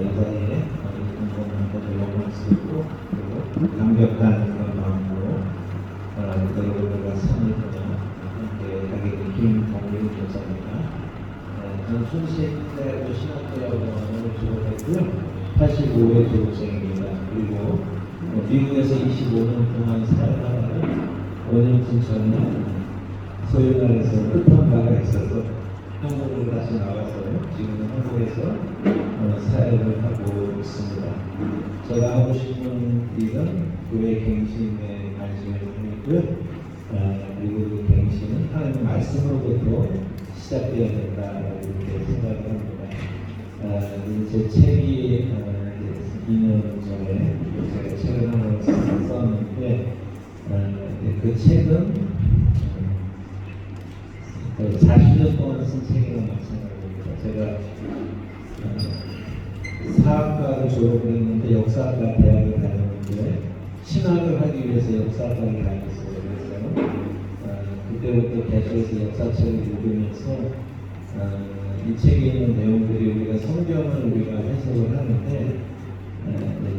이번에 공부를 영원히 쓰고 그리고 감격한 그런 마음으로 여러분들과 선임으로 함께 하게 된 김동일 교사입니다. 저는 순신대학교 신학대학원을 졸업했고요. 85회 졸업생입니다. 그리고 미국에서 25년 동안 살다가 5년 전에 소유나라에서 끝한 바가 있어서 한국으로 다시 나와서 지금은 한국에서 사역을 하고 있습니다. 제가 하고 싶은 일은 교회 갱신에 관심을 가지고요. 그리고 그 갱신은 하나님의 말씀으로부터 시작되어야 된다고 이렇게 생각을 합니다. 제 책이 2년 전에 제가 책을 하나 썼는데 그 책은 40년 동안 쓴 책이랑 마찬가지입니다. 제가 사학과를 졸업을 했는데 역사학과 대학을 다녔는데 신학을 하기 위해서 역사학과를 다녔어요. 그래서 그때부터 계속해서 역사책을 읽으면서 이 책에 있는 내용들이 우리가 성경을 우리가 해석을 하는데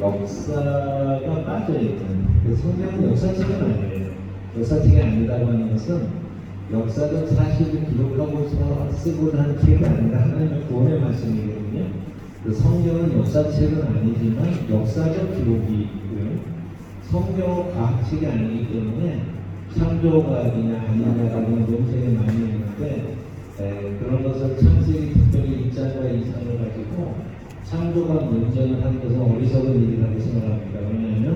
역사가 빠져있는 그 성경은 역사책은 아니에요. 역사책이 아니라고 하는 것은 역사적 사실을 기록하고서 쓰고 하는 책이 아니라 하나님의 구원의 말씀이거든요. 그 성경은 역사책은 아니지만 역사적 기록이고요. 성경은 과학책이 아니기 때문에 창조과학이냐 아니냐라는 논쟁이 많이 있는데 그런 것을 창세기 특별히 1장과 2장을 가지고 창조과 논쟁을 하는 것은 어리석은 일이라고 생각합니다. 왜냐하면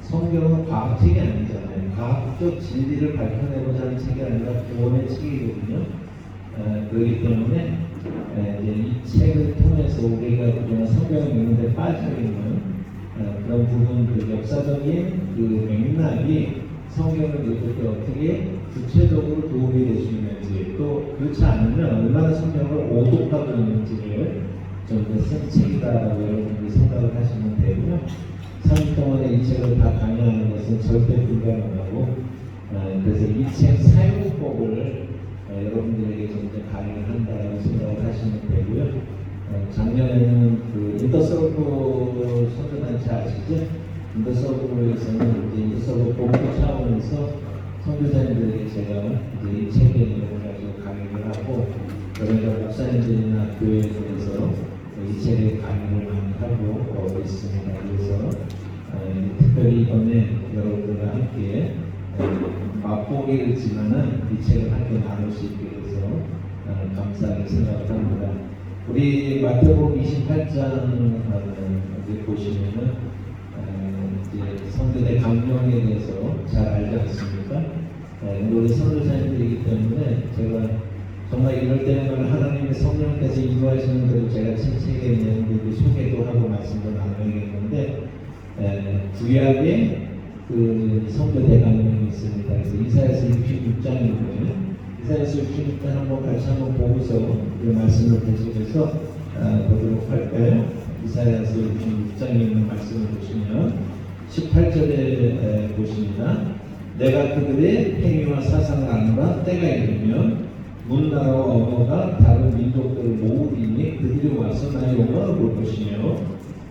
성경은 과학책이 아니잖아요. 과학적 진리를 밝혀내고자 하는 책이 아니라 구원의 책이거든요. 그렇기 때문에 이 책을 통해서 우리가 그동안 성경을 읽는데 빠져있는 그런 부분들, 역사적인 그 맥락이 성경을 읽을 때 어떻게 구체적으로 도움이 될 수 있는지, 또 그렇지 않으면 얼마나 성경을 오독하고 있는지를 좀 더 쓴 책이다라고 여러분들이 생각을 하시면 되고요. 3일 동안에 이 책을 다 강의하는 것은 절대 불가능하고 그래서 이 책 사용법을 여러분들에게 좀 강의를 한다고 생각을 하시면 되고요. 작년에는 그 인더서브 선교단체 아시죠? 인더서브에서는 이제 인더서브 공부 차원에서 선교사님들에게 제가 이제 이 책의 내용을 가지고 강의를 하고 여러 목사님들이나 교회에서 이 책의 강의를 많이 하고 있습니다. 그래서 특별히 이번에 여러분들과 함께 맛보기지만은 이 책을 함께 나눌 수 있게 돼서 감사하게 생각을 합니다. 우리 마태복음 28장 보시면은 이제 성전의 강령에 대해서 잘 알지 않습니까? 우리 선교사님들이기 때문에 제가 정말 이럴 때는 하나님의 성령께서 인도하시는 대로 제가 책의 내용들을 소개도 하고 말씀도 나눠야겠는데 구약에 그 성교 대강령이 있습니다. 그래서 이사야서 66장이고요. 이사야서 66장 한번 같이 한번 보고서 그 말씀을 계속해서 보도록 할까요? 이사야서 66장에 있는 말씀을 보시면 18절에 보십니다. 내가 그들의 행위와 사상을 아노라. 때가 이르면 문나라와 언어가 다른 민족들을 모으리니 그들이 와서 나의 영광을 볼 것이며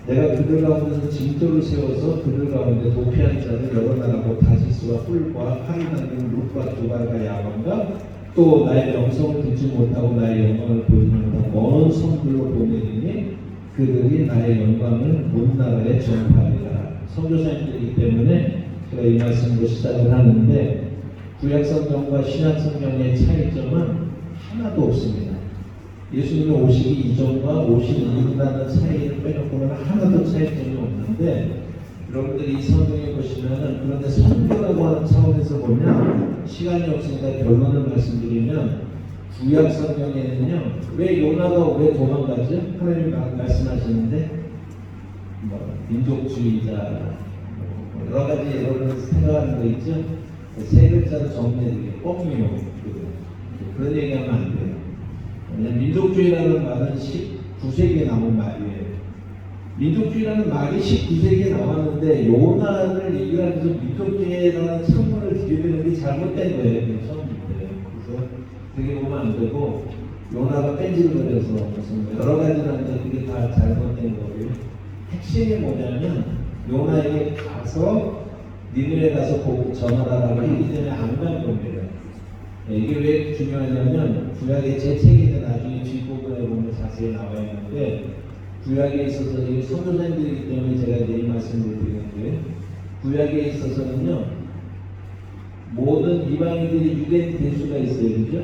내가 그들 가운데서 징조를 세워서 그들 가운데 도피한 자를 여러 나라고 다시스와 뿔과 칼이 남긴 룻과 두발과 야방과 또 나의 명성을 듣지 못하고 나의 영광을 보지 못하고 먼 성들로 보내리니 그들이 나의 영광을 문나라에 전파하리라. 선교사님들이기 때문에 제가 이 말씀으로 시작을 하는데 구약성경과 신약성경의 차이점은 하나도 없습니다. 예수님이 오시기 이전과 오시기 이후라는 차이를 빼놓고는 하나도 차이점이 없는데 여러분들이 이 성경에 보시면은 그런데 선교라고 하는 차원에서 보면 시간이 없으니까 결론을 말씀드리면 구약성경에는요 왜 요나가 왜 도망가죠? 하나님이 말씀하시는데 민족주의자 여러 가지 여러분 생각하는 거 있죠? 세 글자로 정리해드릴게요. 뻥이요. 그런 얘기하면 안 돼요. 왜냐면 민족주의라는 말은 19세기에 나온 말이에요. 민족주의라는 말이 19세기에 나왔는데 요나를 얘기하면서 민족주의라는 창문을 들이대는 게 잘못된 거예요. 처음부터. 그래서 그게 보면 안 되고 요나가 뺀질거려서 무슨 여러 가지라는데 그게 다 잘못된 거고요. 핵심이 뭐냐면 요나에게 가서 니느웨 가서 보고 전하라라고 했기 때문에 안 간 겁니다. 이게 왜 중요하냐면 구약의 재책인데 나중에 뒷부분에 보면 자세히 나와 있는데 구약에 있어서 이 선교사님들이기 때문에 제가 내일 말씀을 드리는데 구약에 있어서는요 모든 이방인들이 유대인이 될 수가 있어요. 그죠?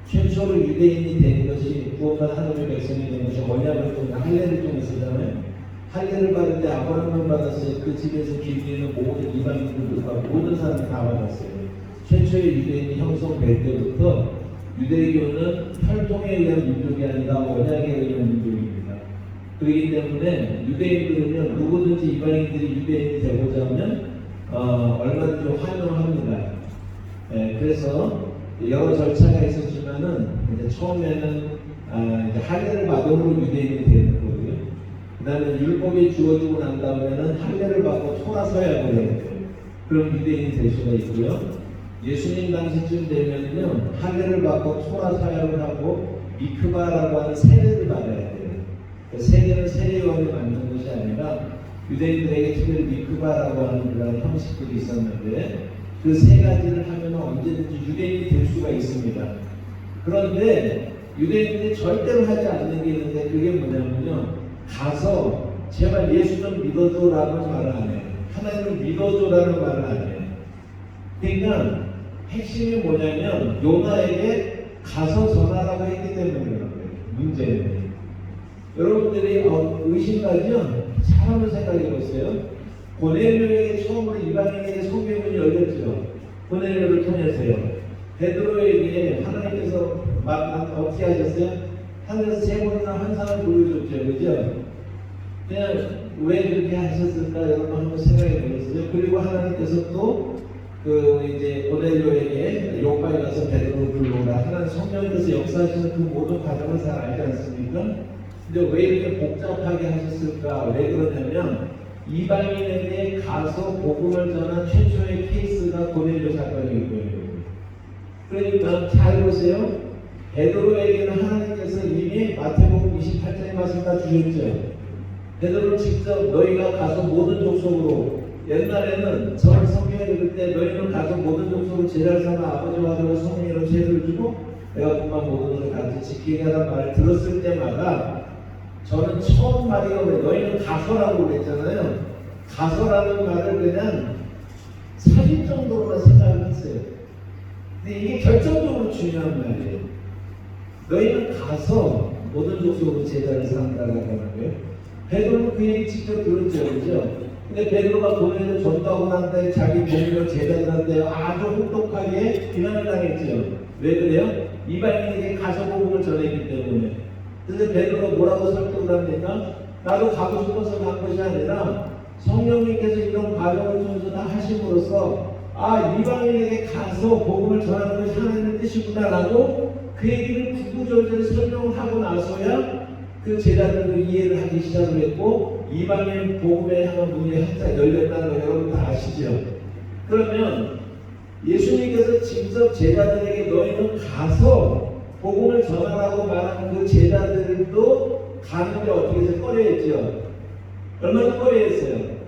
최초로 유대인이 된 것이 구원받은 하나님의 백성이 된 것이 언약을 통해 할례를 통해서잖아요. 할례를 받을 때 아브라함을 받았어요. 그 집에서 기르는 모든 이방인들과 모든 사람이 다 받았어요. 최초의 유대인이 형성될 때부터 유대교는 혈통에 의한 민족이 아니라 언약에 의한 민족입니다. 그렇기 때문에 유대인들은요 누구든지 이방인들이 유대인이 되고자 하면 얼마든지 환영합니다. 그래서 여러 절차가 있었지만은 이제 처음에는 이제 할례를 받음으로 유대인이 되는 거고요. 그다음에 율법이 주어지고 난 다음에는 할례를 받고 토라 서약을 해야 돼요. 그럼 유대인이 될 수가 있고요. 예수님 당시쯤 되면요 할례를 받고 토라 서약을 하고 미크바라고 하는 세례를 받아야 돼요. 세례는 세례요한이 만든 것이 아니라 유대인들에게 특별히 미크바라고 하는 그런 형식들이 있었는데 그 세 가지를 하면 언제든지 유대인이 될 수가 있습니다. 그런데 유대인들이 절대로 하지 않는 게 있는데 그게 뭐냐면요 가서 제발 예수 좀 믿어줘라는 말을 안 해요. 하나님을 믿어줘라는 말을 안 해요. 그러니까 핵심이 뭐냐면 요나에게 가서 전하라고 했기 때문에 그런 거예요. 문제는 여러분들이 의심가죠? 잘 한번 생각해 보세요. 고넬료에게 처음으로 이방인에게 소개문이 열렸죠. 고넬료를 통해서요. 베드로에게 하나님께서 어떻게 하셨어요? 하늘에서 세 번이나 환상을 보여줬죠. 그죠? 그냥 왜 그렇게 하셨을까 여러분 한번 생각해 보겠어요. 그리고 하나님께서 또 이제 고넬료에게 요파에 가서 베드로를 불러오라. 하나님 성령께서 역사하시는 그 모든 과정을 잘 알지 않습니까? 근데 왜 이렇게 복잡하게 하셨을까? 왜 그러냐면 이방인에게 가서 복음을 전한 최초의 케이스가 고넬료 사건이고요. 그러니까 잘 보세요. 베드로에게는 하나님께서 이미 마태복음 28장의 말씀 다 주셨죠. 베드로를 직접 너희가 가서 모든 족속으로 옛날에는 저를 성경에 읽을 때 너희는 가서 모든 족속으로 제자를 삼아 아버지와 아들과 성령으로 죄를 주고 내가 분만 모든 것을 가르쳐 지키게 하라는 말을 들었을 때마다 저는 처음 말이 오면 너희는 가서라고 그랬잖아요. 가서라는 말을 그냥 사진 정도로만 생각을 했어요. 근데 이게 결정적으로 중요한 말이에요. 너희는 가서 모든 족속으로 제자를 삼다라고 하는 거예요. 베드로는 그 얘기 직접 들었죠. 그죠? 근데 베드로가 고넬료 전도하고 난 다음에 자기 몸으로 제자들한테 아주 혹독하게 비난을 당했죠. 왜 그래요? 이방인에게 가서 복음을 전했기 때문에. 근데 베드로가 뭐라고 설득을 합니까? 나도 가고 싶어서 간 것이 아니라 성령님께서 이런 과정을 통해서 다 하심으로써 이방인에게 가서 복음을 전하는 것이 하나님의 뜻이구나라고 그 얘기를 구구절절 설명을 하고 나서야 그 제자들도 이해를 하기 시작을 했고 이방인 복음에 향한 문이 항상 열렸다는 걸 여러분 다 아시죠? 그러면 예수님께서 직접 제자들에게 너희는 가서 복음을 전하라고 말하는 그 제자들도 가는데 어떻게 해서 꺼려했죠? 얼마나 꺼려했어요?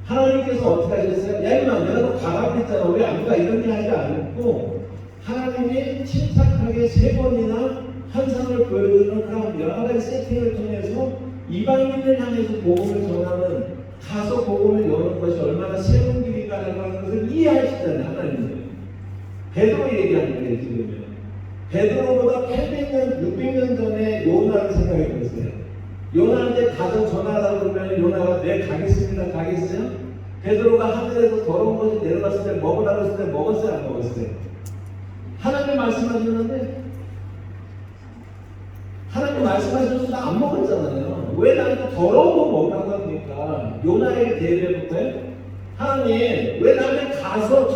하나님께서 어떻게 하셨어요? 야 임마 내가 너 가라고 했잖아. 왜 안 가? 이런 게 하지 않고 하나님이 침착하게 세 번이나 환상을 보여주는 그런 여러 가지 세팅을 통해서 이방인을 향해서 복음을 전하는 가서 복음을 여는 것이 얼마나 새로운 길인가라고 하는 것을 이해하시잖아요. 하나님은 베드로 얘기하는 거예요. 지금은 베드로보다 800년, 600년 전에 요나를 생각해 보세요. 요나한테 가서 전하라고 그러면 요나가 네 가겠습니다. 가겠어요? 베드로가 하늘에서 더러운 것이 내려갔을 때 먹으라고 했을 때 먹었어요? 안 먹었어요? 하나님 말씀하셨는데 하나님 말씀하셨는데 안 먹었잖아요. 왜 나한테 더러운 거 먹으라고 합니까? 요나에게 대비해볼까요? 하나님 왜 나한테 가서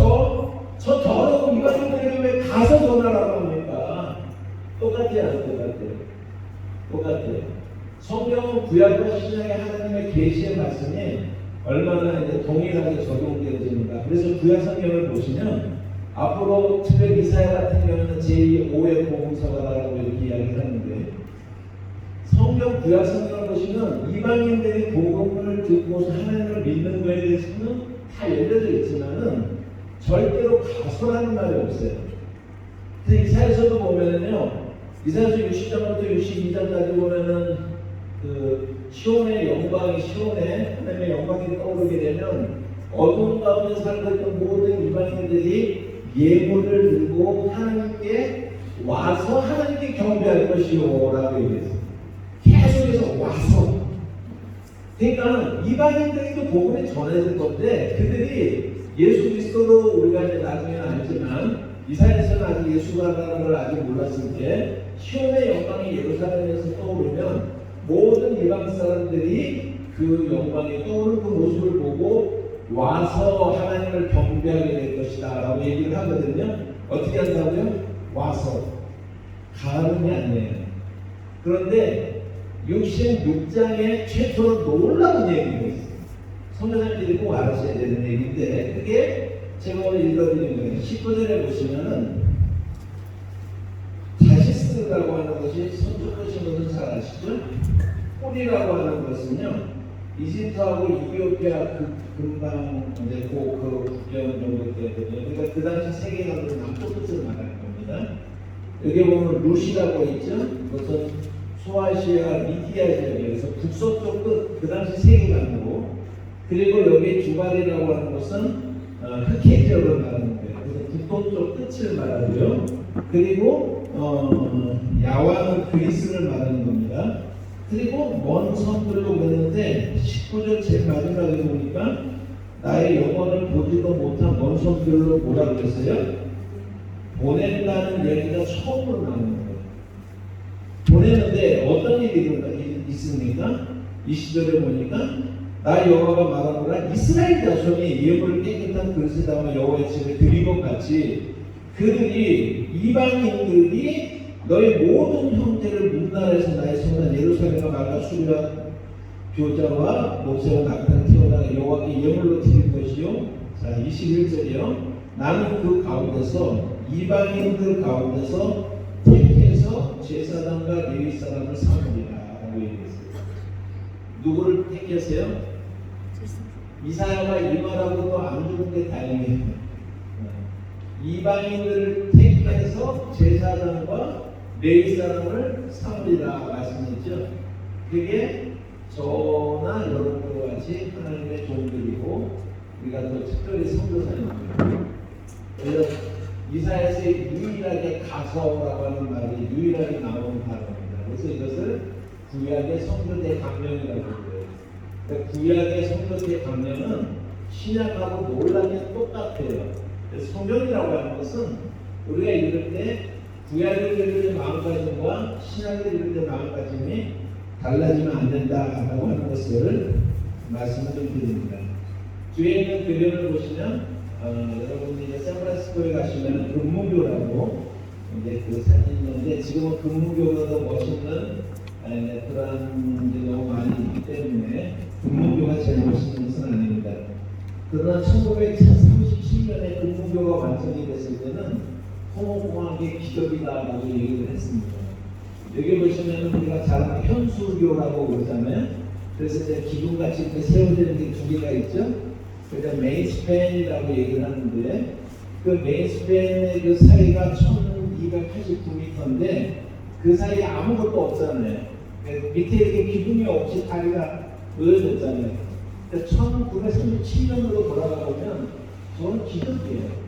저 더러운 이방인들에게 왜 가서 전하라고 합니까? 똑같아요. 똑같아요. 성경은 구약과 신약의 하나님의 계시의 말씀이 얼마나 이제 동일하게 적용되어집니다. 그래서 구약 성경을 보시면 앞으로 특별히 이사야 같은 경우는 제5의 복음서가라고 이렇게 이야기를 하는데 성경 구약 성경을 보시면 보시면은 이방인들이 복음을 듣고 하나님을 믿는 거에 대해서는 다 열려져 있지만은 절대로 가소라는 말이 없어요. 그래서 이사야서도 보면은요, 이사야서 60장부터 62장까지 보면은 그 시온의 영광이 시온의 하나님의 영광이 떠오르게 되면 어두운 가운데 살고 있던 모든 이방인들이 예물을 들고 하나님께 와서 하나님께 경배할 것이요라고 얘기했어요. 계속해서 와서. 그러니까 이방인들도 복음이 전해질 건데 그들이 예수 그리스도로 우리가 이제 나중에는 알지만 이사야서는 아직 예수가라는 걸 아직 몰랐을 때 시온의 영광이 예루살렘에서 떠오르면 모든 이방 사람들이 그 영광이 떠오르는 그 모습을 보고 와서 하나님을 경배하게 될 것이다 라고 얘기를 하거든요. 어떻게 한다고요? 와서. 가을이 아니에요. 그런데 66장에 최초로 놀라운 얘기가 있어요. 성경자들이 꼭 알아셔야 되는 얘기인데 그게 제가 오늘 읽어드리는 거예요. 19절에 보시면은 다시스라고 하는 것이 선족하신 것은 잘 아시죠? 꼴이라고 하는 것은요 이집트하고 이디오피아 금방 이제 그 국경 정도 되거든요. 그러니까 그 당시 세계관으로 남쪽 끝을 말하는 겁니다. 여기 보면 루시라고 있죠. 그것은 소아시아 미디아 지역에서 북서쪽 끝, 그 당시 세계관으로. 그리고 여기 주발이라고 하는 것은 흑해 지역을 말하는 거예요. 그래서 북동쪽 끝을 말하고요. 그리고 야와는 그리스를 말하는 겁니다. 그리고 먼 섬들로 그랬는데 19절 제일 마지막에 보니까 나의 영혼을 보지도 못한 먼 섬들로 뭐라 그랬어요? 보낸다는 얘기가 처음으로 나오는 거예요. 보내는데 어떤 일이 있습니까? 이 시절에 보니까 나 여호와가 말하노라 이스라엘 자손이 예물을 깨끗한 그릇에 담아 여호와의 집에 드린 것 같이 그들이 이방인들이 너희 모든 형제를 문나라에서 나의 성난 예루살렘과 말과 수리와 교자와 모세와 낙타를 태워다가 여호와께 예물로 드릴 것이요. 자 21절이요. 나는 그 가운데서 이방인들 가운데서 택해서 제사장과 레위 사람을 삼으리라 라고 얘기했어요. 누구를 택했어요? 이사야가 이 말하고도 안 죽은 게 다행이에요. 이방인들을 택해서 제사장과 레위 사람을 삼으리라 말씀했죠. 그게 저나 여러분과 같이 하나님의 종들이고 우리가 또 특별히 선교사님입니다. 그래서 이사야서에 유일하게 가서라고 하는 말이 유일하게 나오는 단어입니다. 그래서 이것을 구약의 성도대 강령이라고 해요. 그러니까 구약의 성도대 강령은 신약하고 놀라게 똑같아요. 그래서 성경이라고 하는 것은 우리가 읽을 때 구약을 읽을 때 마음가짐과 신약을 읽을 때 마음가짐이 달라지면 안 된다라고 하는 것을 말씀을 좀 드립니다. 뒤에 있는 그림을 보시면 여러분이 이제 샌프란시스코에 가시면 금무교라고 이제 그 사진이 있는데 지금은 금무교가 더 멋있는 그런 게 너무 많이 있기 때문에 금무교가 제일 멋있는 것은 아닙니다. 그러나 1937년에 금무교가 완성이 됐을 때는 홍콩공항의 기적이다라고 얘기를 했습니다. 여기 보시면 우리가 잘 아는 현수교라고 그러잖아요. 그래서 이제 기둥같이 이렇게 세워지는 게 두 개가 있죠. 그러니까 메인스팬이라고 얘기를 하는데 그 메인스팬의 그 사이가 1289m인데 그 사이에 아무것도 없잖아요. 밑에 이렇게 기둥이 없이 다리가 놓여졌잖아요. 그러니까 1937년으로 돌아가 보면 저는 기적이에요.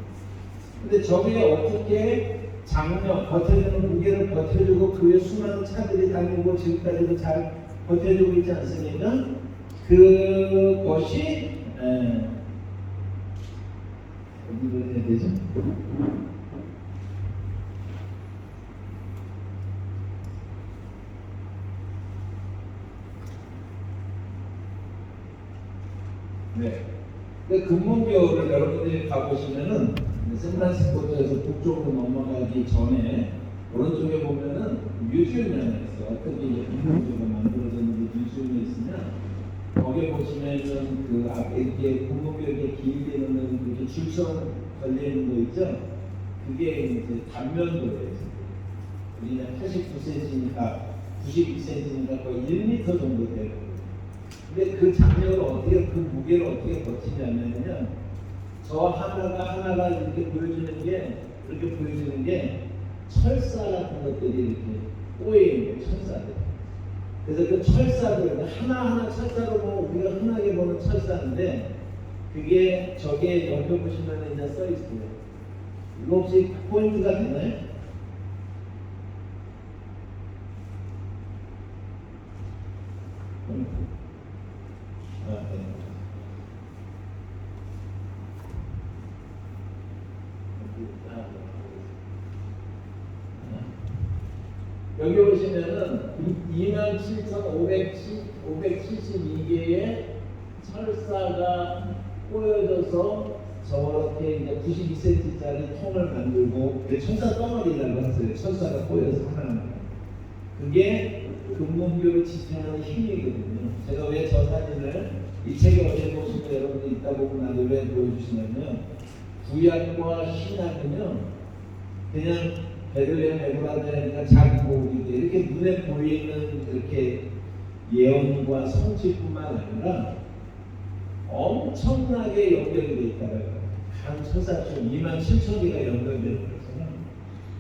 근데 저게 어떻게 장력, 버텨주는 무게를 버텨주고 그 위에 수많은 차들이 다니고 지금까지도 잘 버텨주고 있지 않습니까? 그것이 어디로 해야 되죠? 네. 근데 금문교를 여러분들이 가보시면은 샌프란시스코에서 북쪽으로 넘어가기 전에 오른쪽에 보면은 뮤지엄이 하나 있어요. 어떻게 금문교가 만들어졌는지 뮤지엄이 있으면 거기에 보시면은 그 앞에 이렇게 금문교 이렇게 길게 있는 이렇게 줄처럼 걸려 있는 거 있죠? 그게 이제 단면도예요. 우리는 89cm니까 92cm니까 거의 1m 정도 돼요. 근데 그 장력을 어떻게, 그 무게를 어떻게 버티냐면요, 저 하나가 이렇게 보여주는 게, 이렇게 보여주는 게 철사 같은 것들이 이렇게 꼬여 있는 철사들. 그래서 그 철사들 하나하나 철사로 보면 우리가 흔하게 보는 철사인데, 그게 저게 옆에 보시면 이제 써 있어요. 이거 혹시 포인트가 되나요? 포인트. 네. 여기 보시면은 27,572개의 철사가 꼬여져서 저렇게 이제 92cm짜리 통을 만들고, 철사 덩어리라고 했어요. 철사가 꼬여서 하나하나. 그게 금문교를 지탱하는 힘이거든요. 제가 왜 저 사진을 이 책에 어제 보시면 여러분들 이따 보고 나도 왜 보여주시냐면, 구약과 신약은요 그냥 베들레헴 에브라데니까 자기 고국인데 이렇게 눈에 보이는 이렇게 예언과 성취뿐만 아니라 엄청나게 연결이 돼 있다고요. 한 천사처럼 27,000개가 연결되어 있잖아요.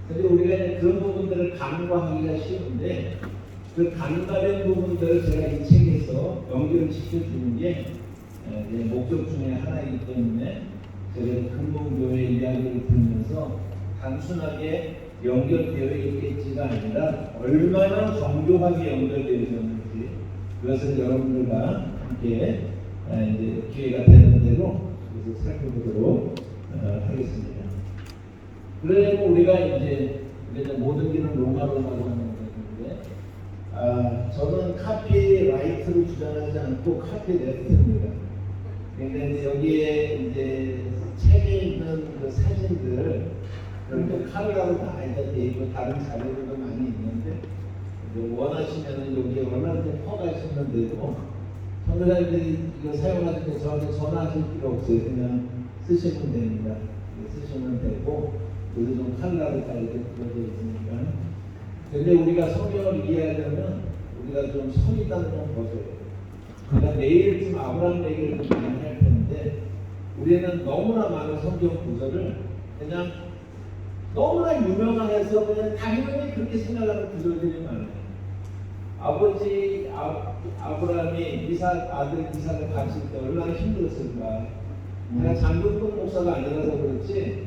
근데 우리가 이제 그런 부분들을 간과하기가 쉬운데, 그 간과된 부분들을 제가 이 책에서 연결을 시켜주는 게 목적 중에 하나이기 때문에, 제가 근본교회 이야기를 들으면서 단순하게 연결되어 있겠지가 아니라 얼마나 정교하게 연결되어 있었는지, 그것을 여러분들과 함께 이제 기회가 되는 대로 그래서 살펴보도록 하겠습니다. 그러려면 우리가 이제 모든 길은 로마로 가는 건데, 저는 카피라이트를 주장하지 않고 카피레프트입니다. 그러니까 이제 여기에 이제 책에 있는 그 사진들, 그런데 칼라로 다 되어 있고 다른 자료들도 많이 있는데, 원하시면은 여기에 얼마든지 퍼가시면 되고, 선교사님들이 이거 사용하실 때 저한테 전화하실 필요 없어요. 그냥 쓰시면 됩니다. 쓰시면 되고, 여기 좀 칼라로 다 이렇게 들어져 있으니까. 근데 우리가 성경을 이해하려면 우리가 좀 선이담 좀 보세요. 그러니까 내일쯤 아브라함 얘기를 좀 많이 할 텐데, 우리는 너무나 많은 성경 구절을 그냥 너무나 유명해서 그냥 당연히 그렇게 생각하는 구절들이 많아요. 아버지 아브라함이 아들 이삭을 가질 때 얼마나 힘들었을까. 제가 장동동 목사가 아니라서 그렇지,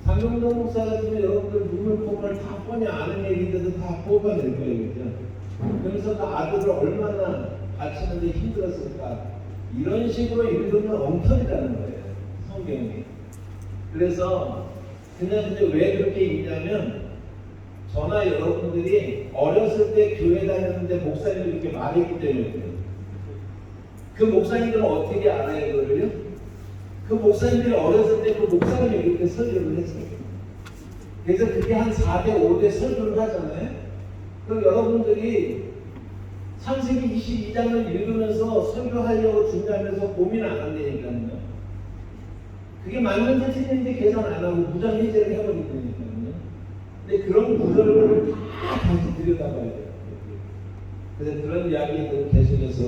장동동 목사 같으면 여러분들 눈물포를 다 뻔히 아는 얘기인데도 다 뽑아낼 거예요. 그죠? 그래서 그 아들을 얼마나 가르치는데 힘들었을까. 이런 식으로 읽으면 엉터리라는 거예요, 성경이. 그래서 그냥 이제 왜 그렇게 읽냐면, 저나 여러분들이 어렸을 때 교회 다녔는데 목사님이 이렇게 말했기 때문에. 그 목사님들은 어떻게 알아요, 그거를요? 그 목사님들이 어렸을 때 그 목사님이 이렇게 설교를 했어요. 그래서 그게 한 4대, 5대 설교를 하잖아요. 그럼 여러분들이 창세기 22장을 읽으면서 설교하려고 준비하면서 고민 안 한다니까요. 그게 맞는지 틀린지 계산 안 하고 무장해제를 해버린다니까요. 근데 그런 구절을 다 다시 들여다봐야 돼요. 그래서 그런 이야기를 계속해서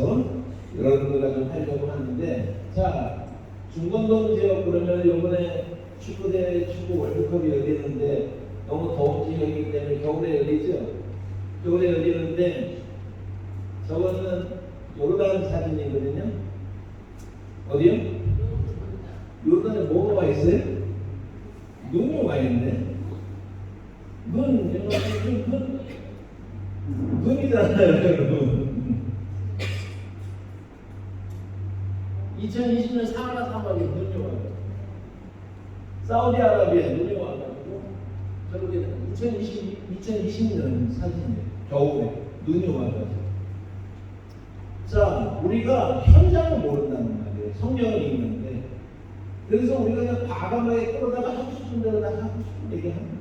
여러분들과 좀 하려고 하는데, 자, 중건동 지역 그러면 이번에 축구 월드컵이 열리는데 너무 더운 지역이기 때문에 겨울에 열리죠. 겨울에 열리는데 저거는 요르단 사진이거든요. 어디요? 요르단에 뭐가 와 있어요? 눈이 와 있네. 눈이잖아요, 여러분. 2020년 사하라 사막에 눈이 와요. 사우디아라비아에 눈이 와가지고, 저렇게 2020년 사진이에요. 겨울에 눈이 와가지고. 자, 우리가 현장을 모른다는 말이에요. 성경을 읽는데. 그래서 우리가 그냥 과감하게 끌어다가 하고 싶은 대로 다 하고 싶은 얘기 합니다.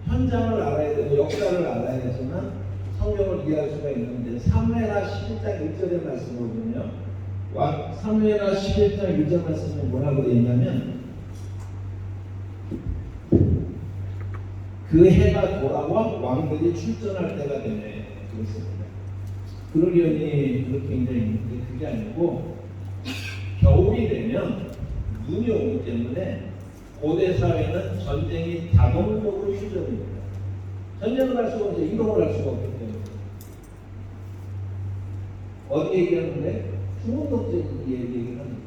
현장을 알아야 되고 역사를 알아야지만 성경을 이해할 수가 있는데, 사무엘하 11장 1절의 말씀을 보면요, 사무엘하 11장 1절 말씀에 뭐라고 되어 있냐면, 그 해가 돌아와 왕들이 출전할 때가 되네. 그렇습니다. 그러려니 그렇게 굉장히 있는데 그게 아니고 겨울이 되면 눈이 오기 때문에 고대 사회는 전쟁이 자동적으로 휴전입니다. 전쟁을 할 수가 없어요. 이동을 할 수가 없기 때문에. 어디 얘기하는데? 중국독재 얘기를 합니다.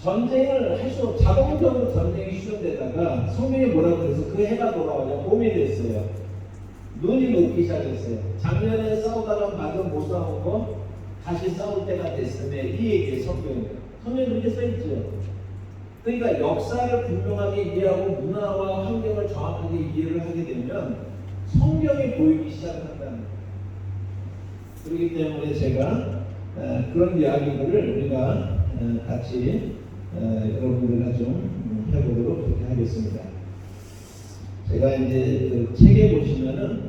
전쟁을 할 수 없고 자동적으로 전쟁이 휴전되다가 성경이 뭐라고 그래서 그 해가 돌아오냐 봄이 됐어요. 눈이 녹기 시작했어요. 작년에 싸우다가 마저 못 싸운 거 다시 싸울 때가 됐으면 이 얘기에 성경에 그렇게 써있죠. 그러니까 역사를 분명하게 이해하고 문화와 환경을 정확하게 이해를 하게 되면 성경이 보이기 시작한다는 거예요. 그렇기 때문에 제가 그런 이야기들을 우리가 같이 여러분들과 좀 해보도록 그렇게 하겠습니다. 제가 이제 그 책에 보시면은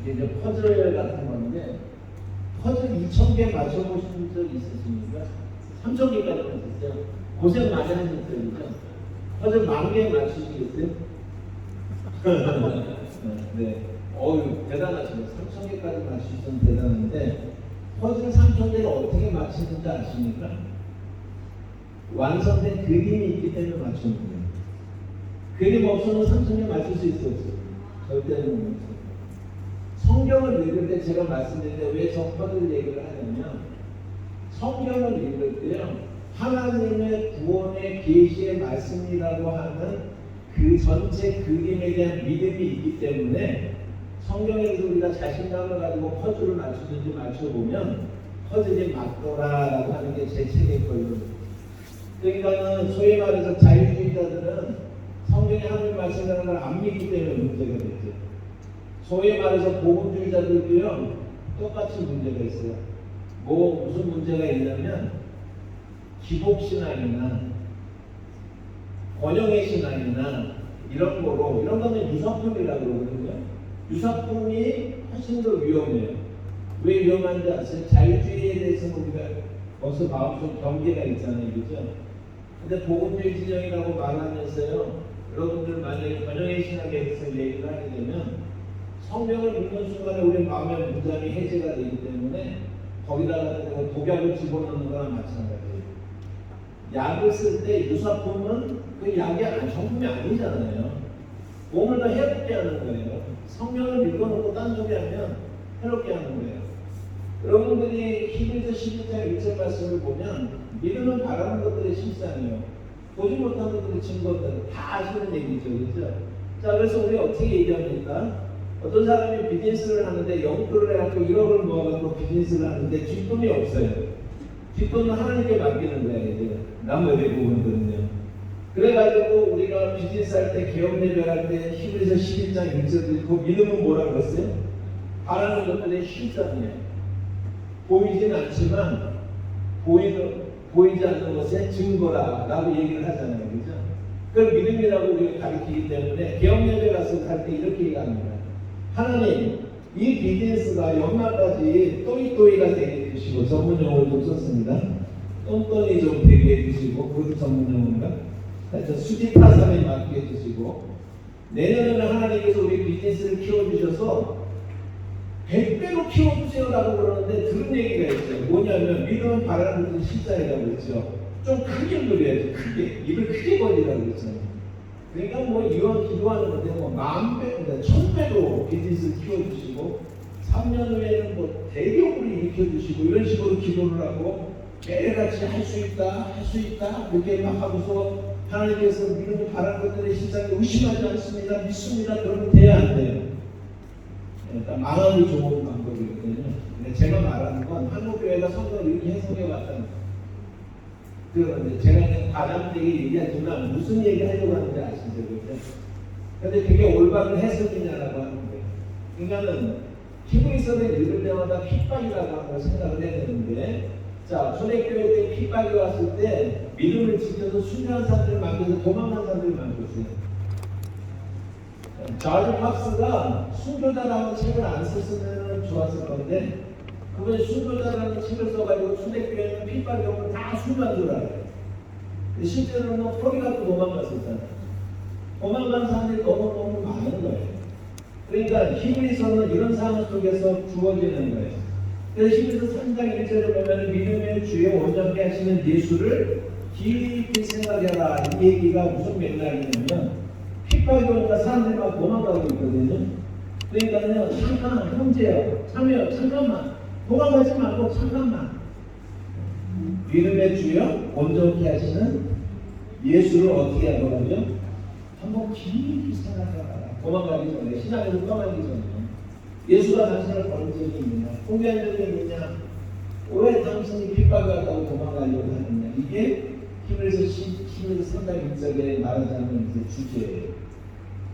이게 이제 퍼즐 같은 건데 퍼즐 2,000개 맞춰보신 적 있으십니까? 3,000개까지는 있어요. 고생 많이 하신 편이죠. 퍼즐 10,000개 맞추시겠어요? 네. 대단하시네요. 3,000개까지 맞추시면 대단한데 퍼즐 3,000개를 어떻게 맞히는지 아십니까? 완성된 그림이 있기 때문에 맞추는 거예요. 그림 없으면 3,000개 맞출 수 있어 없어요? 절대로 못 맞춰요. 성경을 읽을 때 제가 말씀드렸는데 왜 저 퍼즐 얘기를 하냐면 성경을 읽을 때요 하나님의 구원의 계시의 말씀이라고 하는 그 전체 그림에 대한 믿음이 있기 때문에 성경에서 우리가 자신감을 가지고 퍼즐을 맞추든지 맞춰보면 퍼즐이 맞더라라고 하는 게 제 책의 거예요. 그러니까는 소위 말해서 자유주의자들은 성경에 하나님 말씀이라는 걸 안 믿기 때문에 문제가 됐죠. 소위 말해서 복음주의자들도요 똑같이 문제가 있어요. 무슨 문제가 있냐면 기복신앙이나 권영의 신앙이나 이런 거는 유사품이라고 그러거든요. 유사품이 훨씬 더 위험해요. 왜 위험한지 아세요? 자유주의에 대해서는 우리가 벌써 마음속 경계가 있잖아요. 그죠? 근데 복음주의 진영이라고 말하면서요 여러분들 만약에 권영의 신학에 대해서 얘기를 하게 되면 성경을 읽는 순간에 우리 마음의 문장이 해제가 되기 때문에 거기다가 독약을 집어넣는 거랑 마찬가지예요. 약을 쓸 때 유사품은 그 약이 정품이 아니잖아요. 몸을 더 해롭게 하는 거예요. 성경을 읽어놓고 딴 소리 하면 해롭게 하는 거예요. 여러분들이 히브리서 11장 1절 말씀을 보면 믿음은 바라는 것들의 실상이에요. 보지 못한 것들의 증거들 다 아시는 얘기죠. 그렇죠? 자, 그래서 우리 어떻게 얘기합니까? 어떤 사람이 비즈니스를 하는데 영끌을 해갖고 1억을 모아갖고 비즈니스를 하는데 뒷돈이 없어요. 뒷돈은 하나님께 맡기는 거예요. 이제 나머지 대부분들은요. 그래가지고 우리가 비즈니스 할 때 개업 예배할 때 히브리서 11장 1절 그 믿음은 뭐라 그랬어요? 바라는 것들의 실상이에요. 보이진 않지만 보이지 않는 것의 증거라라고 얘기를 하잖아요. 그죠? 그걸 믿음이라고 우리가 가르치기 때문에 개업 예배 가서 할 때 이렇게 얘기합니다. 하나님, 이 비즈니스가 연말까지 또이또이가 되게 해주시고 전문 용어를 좀 썼습니다. 똥똥이 좀 되게 해주시고 그것도 전문 용어인가? 하여튼 수지 타산에 맡게 해주시고 내년에는 하나님께서 우리 비즈니스를 키워주셔서 100배로 키워주세요라고 그러는데 들은 얘기가 있어요. 뭐냐면 믿음은 바라는 것은 실상이라고 그랬죠. 좀 크게 누려야죠. 크게. 입을 크게 벌리라고 그랬잖아요. 그러니까 이왕 기도하는 건데 10,000배, 1,000배로 비즈니스를 키워주시고 3년 후에는 대기업을 일으켜주시고 이런 식으로 기도를 하고 매일같이 할 수 있다 이렇게 막 하고서 하나님께서 믿음을 바라는 것들의 실상을 의심하지 않습니다. 믿습니다. 그러면 돼야 안 돼요. 그러니까 망하기 좋은 방법이거든요. 근데 제가 말하는 건 한국교회가 성경을 이렇게 해석해 왔다는 거예요. 그런데 제가 그냥 과장되게 얘기하지만 무슨 얘기 하려고 하는지 아시죠? 그런데 그게 올바른 해석이냐라고 하는 거예요. 그러니까는 히브리서를 읽을 때마다 핍박이라고 하는 걸 생각을 해야 되는데 자, 초대교회 때 핍박이 왔을 때 믿음을 지켜서 순교한 사람들을 만들어서 도망간 사람들을 만들었어요. 자지 팍스가 순교자라는 책을 안 썼으면 좋았을 건데 그분이 순교자라는 책을 써가지고 초대교회는 핍박이 오면 다 순교한 줄 알아요. 실제로는 포리가도 도망갔었잖아요. 도망간 사람들이 너무너무 많은 거예요. 그러니까 히브리서는 이런 상황 속에서 주어지는 거예요. 그래서 히브리서 3장 1절에 보면 믿음의 주요 온전케 하시는 예수를 깊이 생각해라. 이 얘기가 무슨 맥락이냐면 핍박이 오니까 사람들이 막 도망가고 있거든요. 그러니까요, 잠깐 형제요, 참여요, 잠깐만 도망가지 말고 잠깐만 믿음의 주요 온전케 하시는 예수를 어떻게 하거든요? 한번 깊이 생각해라. 도망가기 전에, 신앙에서 떠나기 전에 예수가 당신을 버린 적이 있느냐, 포기한 적이 있느냐, 왜 당신이 핍박받다고 도망가려고 하느냐. 이게 히브리서 3장 1절에 말하자면 이제 주제예요.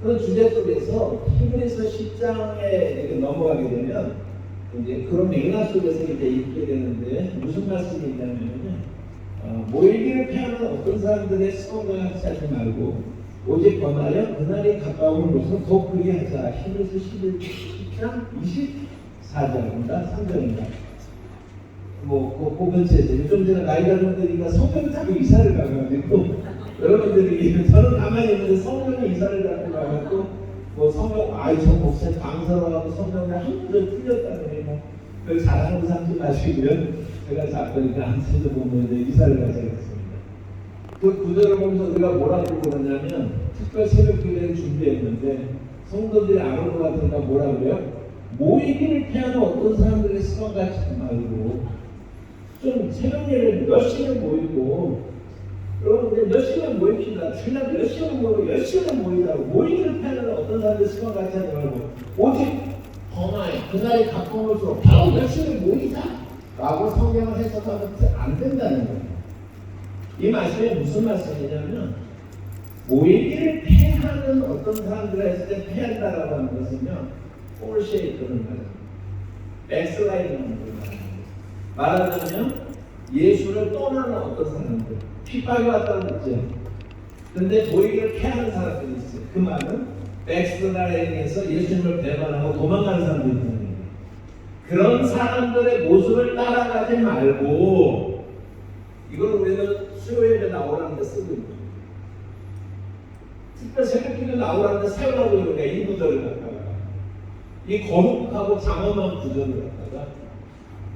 그런 주제 속에서 히브리서 10장에 이렇게 넘어가게 되면 이제 그런 맥락 속에서 이제 읽게 되는데 무슨 말씀이 있냐면요. 모이기를 피하는 어떤 사람들의 수고가 하지 말고 오직 권하여 그날이 가까움으로써 더 크게 하자. 히브리서 10장 24절입니다. 3절입니다. 그 근처에서 좀 전에 나이가 좀 드니까 성경이 자꾸 이사를 가가지고 여러분들이 저는 가만히 있는데 성경이 이사를 자꾸 가가지고 성경 저 목사님 강사라고 성경을 한 구절 틀렸다는 거 그걸 잘하는 삼지 마시고요. 제가 자꾸 이렇게 앉아서 보면 이제 이사를 가자 했습니다. 그 구절을 보면서 우리가 뭐라고 그러냐면 특별 새벽 기도를 준비했는데 성도들이 안 올 것 같으니까 뭐라 그래요? 모이기를 피하는 어떤 사람들의 습관 같지 말고 좀 새벽 예배 몇 시간 모이고 여러분 몇 시간 모입시다. 주일날 몇 시간 모이고 몇 시간 모이자고 모이기를 피하는 어떤 사람들의 습관 같지 말고 오직 번화에 그날이 가까울수록 바로 몇 시간 모이자 라고 성경을 해석하면 안 된다는 거예요. 이 말씀이 무슨 말씀이냐면 모이기를 패하는 어떤 사람들을 했을 때 패한다라고 하는 것은요 폴쉐이크는 말이에요. 백슬라이드는 말이에요. 말하자면 예수를 떠나는 어떤 사람들 핍박이 왔다고 했죠. 근데 모이기를 패하는 사람들이 있어요. 그 말은 백슬라이드에서 예수님을 배반하고 도망가는 사람들이 있는 거예요. 그런 사람들의 모습을 따라가지 말고 이걸 우리는 수요일에 나오라는데 쓰고 있는 거예요. 특별 새벽기도 나오라는데 세우라고 이러니까 이 구절을 갖다가 이 거룩하고 장엄한 구절을 갖다가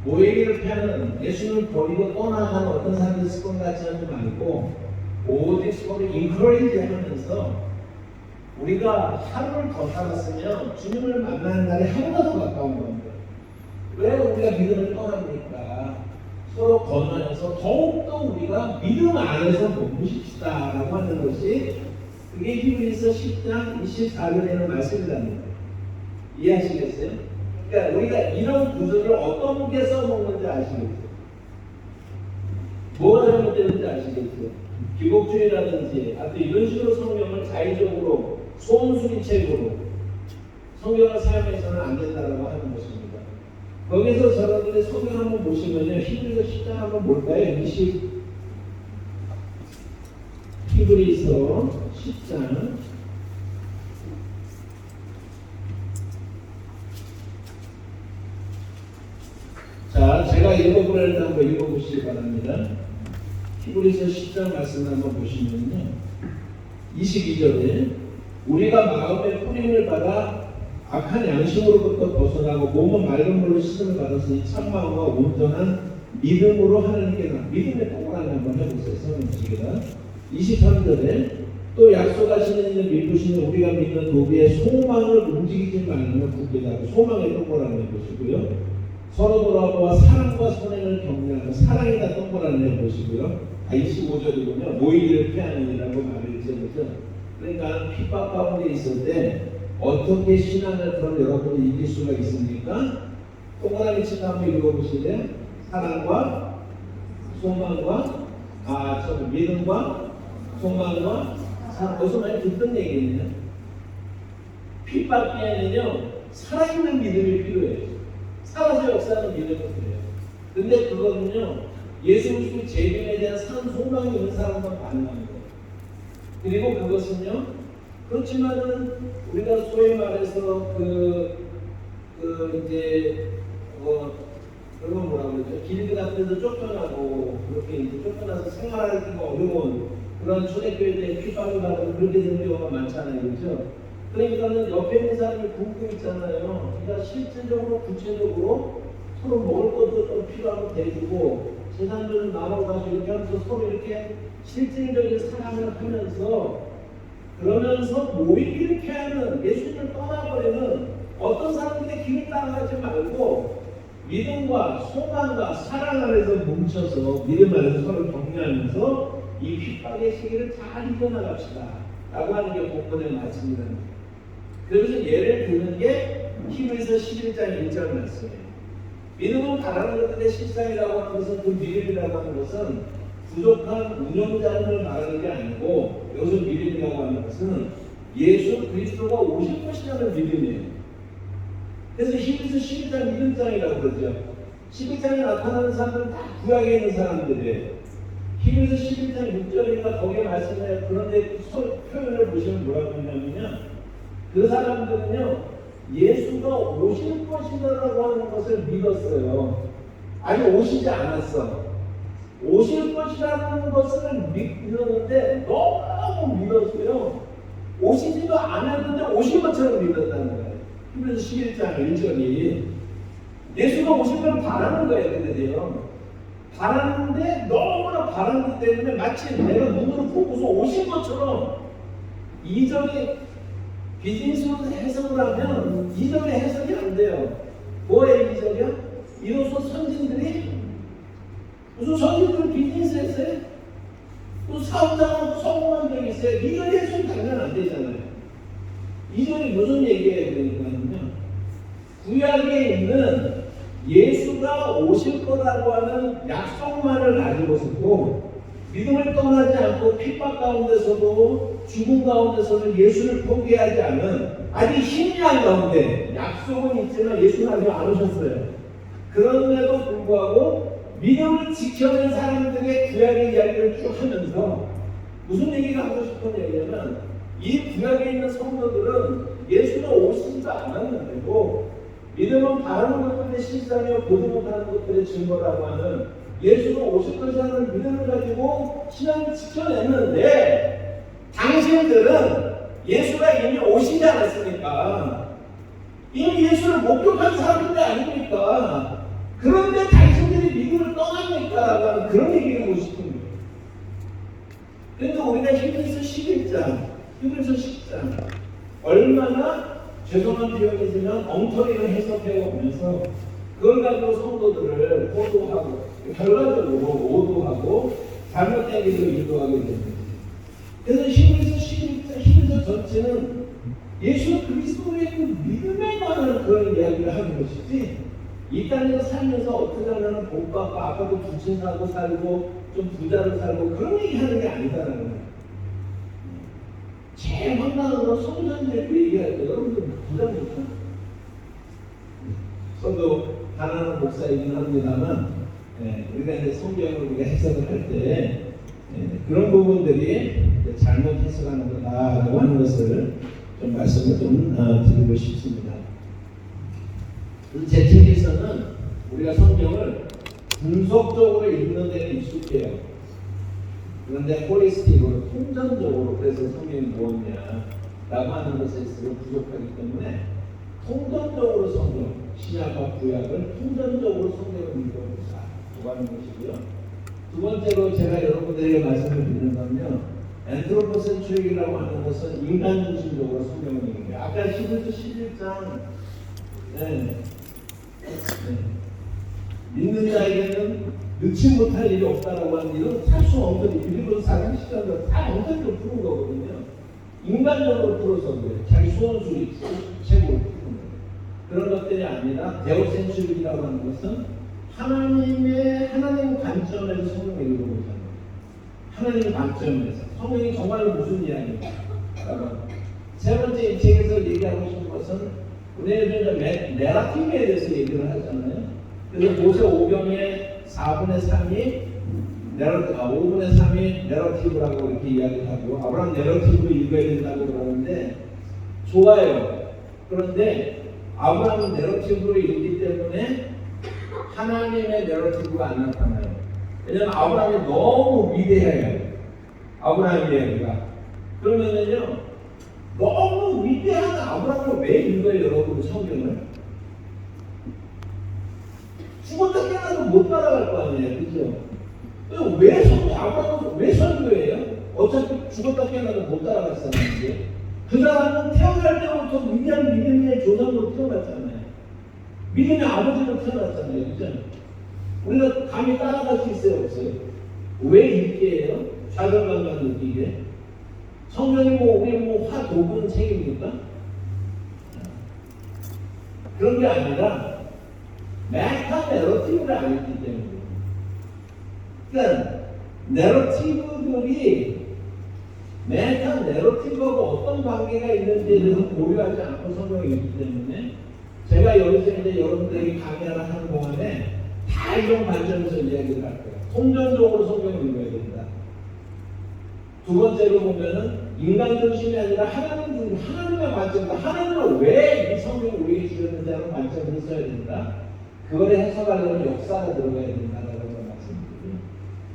모이기를 피하는 예수님을 버리고 떠나가는 어떤 사람들 습관 같지 않지 말고 오직 서로 인커리지 하면서 우리가 하루를 더 살았으면 주님을 만나는 날이 하루가 더 가까운 겁니다. 왜 우리가 믿음을 떠납니까? 서로 건너여서 더욱더 우리가 믿음 안에서 머무십시다라고 하는 것이 그게 히브리서 10장 24절에는 말씀이랍니다. 이해하시겠어요? 그러니까 우리가 이런 구절을 어떤 분께 써먹는지 아시겠어요? 뭐가 잘못되는지 아시겠어요? 기복주의라든지 하여튼 이런 식으로 성경을 자의적으로 소원수리책으로 성경을 사용해서는 안 된다고 하는 것입니다. 거기서 저러분들 성경 한번 보시면요. 히브리서 10장 한번 볼까요? 히브리서 10장 자, 제가 읽어보려는 한번 읽어보시기 바랍니다. 히브리서 10장 말씀을 한번 보시면요. 22절에 우리가 마음의 뿌림을 받아 악한 양심으로부터 벗어나고 몸은 맑은 물로 씻음을 받았으니 참마음과 온전한 믿음으로 하나님께 믿음의 동그라미 한번 해보세요. 성경책이다. 23절에 또 약속하시는 이는 믿으시는 우리가 믿는 도비의 소망을 움직이지 말며 굳게 잡고 소망의 동그라미 해보시고요. 서로 돌아보아 사랑과 선행을 격려하며 사랑이다 동그라미 해보시고요. 25절이군요. 모이기를 피하느니라고 말을 지었죠. 그러니까 핍박 가운데 있을 때 어떻게 신앙을 그런 여러분이 이길 수가 있습니까? 동그라미 친 한번 읽어보실래요? 사랑과 소망과 믿음과 소망과 사랑. 어디서 많이 듣던 얘기네요. 핍박기에는요 살아있는 믿음이 필요해요. 살아서 역사하는 믿음이 필요해요. 근데 그거는요 예수 그리스도 재림에 대한 산 소망이 있는 사람만 가능한 거예요. 그리고 그것은요 그렇지만은 우리가 소위 말해서 그런 뭐라 그러죠? 길드 같은 데서 쫓겨나고 그렇게 이제 쫓겨나서 생활하기가 어려운 그런 초대교회에 핍박을 받고 그렇게 되는 경우가 많잖아요, 그렇죠? 그러니까는 옆에 있는 사람이 굶고 있잖아요. 그러니까 실질적으로 구체적으로 서로 먹을 것도 좀 필요하면 대주고 재산들을 나눠가지고 이렇게 하면서 서로 이렇게 실질적인 사랑을 하면서 그러면서 모임 이렇게 하는 예수님을 떠나버리는 어떤 사람들의 길을 따라가지 말고 믿음과 소망과 사랑 안에서 뭉쳐서 믿음 안에서 서로 격려하면서 이 핍박의 시기를 잘 이겨나갑시다 라고 하는 게 본문의 말씀입니다. 그래서 예를 드는 게 히브리서 11장 1절 말씀이에요. 믿음은 바라는 것들의 실상이라고 하는 것은 그 믿음이라고 하는 것은 부족한 운영자를 말하는 게 아니고 여기서 믿음이라고 하는 것은 예수 그리스도가 오실 것이라는 믿음이에요. 그래서 히브리서 12장 믿음장이라고 그러죠. 12장에 나타나는 사람들은 다 구약에 있는 사람들이에요. 히브리서 11장 6절인가 거기에 말씀해 그런데 표현을 보시면 뭐라고 했냐면요. 그 사람들은요. 예수가 오실 것이라고 하는 것을 믿었어요. 아니 오시지 않았어. 오실 것이라는 것을 믿었는데 너무 믿었어요. 오시지도 않았는데 오실 것처럼 믿었다는 거예요. 그래서 11장 1절이 예수가 오실 걸 바라는 거예요. 그들이요. 바라는데 너무나 바라기 때문에 마치 내가 눈으로 보고서 오신 것처럼 2절이 비즈니스로 해석을 하면 2절의 해석이 안 돼요. 뭐의 2절이요? 이로써 선진들이 무슨 선진들 비즈니스 했어요? 또 사업장은 성공한 적이 있어요. 2절의 해석이 당연 안 되잖아요. 2절이 무슨 얘기예요? 그러니까요. 구약에 있는 예수가 오실 거라고 하는 약속만을 가지고서도 믿음을 떠나지 않고 핍박 가운데서도 죽음 가운데서도 예수를 포기하지 않은 아직 희미한 가운데 약속은 있지만 예수는 아직 안 오셨어요. 그런데도 불구하고 믿음을 지켜낸 사람들의 구약의 이야기를 쭉 하면서 무슨 얘기가 하고 싶은 얘기냐면 이 구약에 있는 성도들은 예수가 오시지도 않았는데도 믿음은 바라는 것들의 실상이요 보지 못하는 것들의 증거라고 하는 예수가 오실 것이라는 믿음을 가지고 신앙을 지켜냈는데 당신들은 예수가 이미 오시지 않았습니까? 이미 예수를 목격한 사람들 아닙니까? 그런데 당신들이 믿음을 떠납니까? 라는 그런 얘기를 하고 싶은 거예요. 그런데 우리가 히브리서 11장, 히브리서 10장 얼마나 죄송한 표현이지만 엉터리를 해석해 오면서 그걸 가지고 성도들을 호도하고 결과적으로 오도하고 잘못된 길로 인도하게 됩니다. 그래서 히브리서 전체는 예수 그리스도의 그 믿음에 관한 그런 이야기를 하는 것이지 이 땅에서 살면서 어떻게 하면 복 받고 아까도 부친 사고 살고 좀 부자로 살고 그런 얘기 하는 게 아니다라는 거예요. 제일 황당한 건 성전제 그 얘기할 때 여러분들 부자 못하 저도 가난한 목사이긴 합니다만 우리가 이제 성경을 우리가 해석을 할 때 그런 부분들이 잘못 해석하는 거다라고 하는 것을 좀 말씀을 좀 드리고 싶습니다. 제 책에서는 우리가 성경을 분석적으로 읽는 데는 익숙해요. 그런데 홀리스틱으로 통전적으로 그래서 성경이 무엇이냐라고 하는 것에 있어서 부족하기 때문에 통전적으로 성경, 신약과 구약을 통전적으로 성경을 읽어보자 하는 것이고요. 두 번째로 제가 여러분들에게 말씀을 드리는 건요. 엔트로포센트릭이라고 하는 것은 인간 중심적으로 성경을 읽는 거예요. 아까 히브리서 11장 믿는 자에게는 넣지 못할 일이 없다라고 하는 일은 탈수 엉터리 빌리버서 4장 10절로 다 엉터리로 푸는 거거든요. 인간적으로 풀어서 그래요. 자기 소원수리 책으로 푸는 거예요. 그런 것들이 아니라 데오센츄릭이라고 하는 것은 하나님 관점에서 성경을 읽어보잖아요. 하나님 관점에서 성경이 정말로 무슨 이야기인가. 세 번째 이 책에서 얘기하고 싶은 것은 우리는 내러티브에 대해서 얘기를 하잖아요. 그래서 모세 오경의 4분의 3이 5분의 3이 내러티브라고 이렇게 이야기를 하고 아브라함 내러티브로 읽어야 된다고 그러는데 좋아요. 그런데 아브라함은 내러티브로 읽기 때문에 하나님의 내러티브가 안 나타나요. 왜냐하면 아브라함이 너무 위대해요. 아브라함 이야기가. 그러면은요 너무 위대한 아브라함을 왜 읽어요, 여러분, 성경을? 죽었다 깨어나도 못 따라갈 거 아니에요, 그죠? 왜 아브라함을 왜 선교해요? 어차피 죽었다 깨어나도 못 따라갈 사람인데 그 사람은 태어날 때부터 위대한 믿음의 조상으로 태어났잖아요. 믿음의 아버지로 태어났잖아요, 그죠? 우리가 감히 따라갈 수 있어요, 없어요? 왜 읽게 해요? 좌절감만 느끼게? 성경이 우리 화독은 책입니까? 그런 게 아니라 메타 내러티브를 알기 때문에. 그러니까 내러티브들이 메타 내러티브하고 어떤 관계가 있는지에 대해서 고려하지 않고 성경을 읽기 때문에 제가 여기서 이제 여러분들에게 강의를 하는 동안에 다 이런 관점에서 이야기를 할 거예요. 통전적으로 성경을 읽어야 된다. 두 번째로 보면은 인간 중심이 아니라 하나님의 관점이다. 하나님은 왜 이 성경을 우리에게 주셨는지 하는 관점을 써야 된다. 그거를 해석하려면 역사가 들어가야 된다라는 걸 말씀드리고요.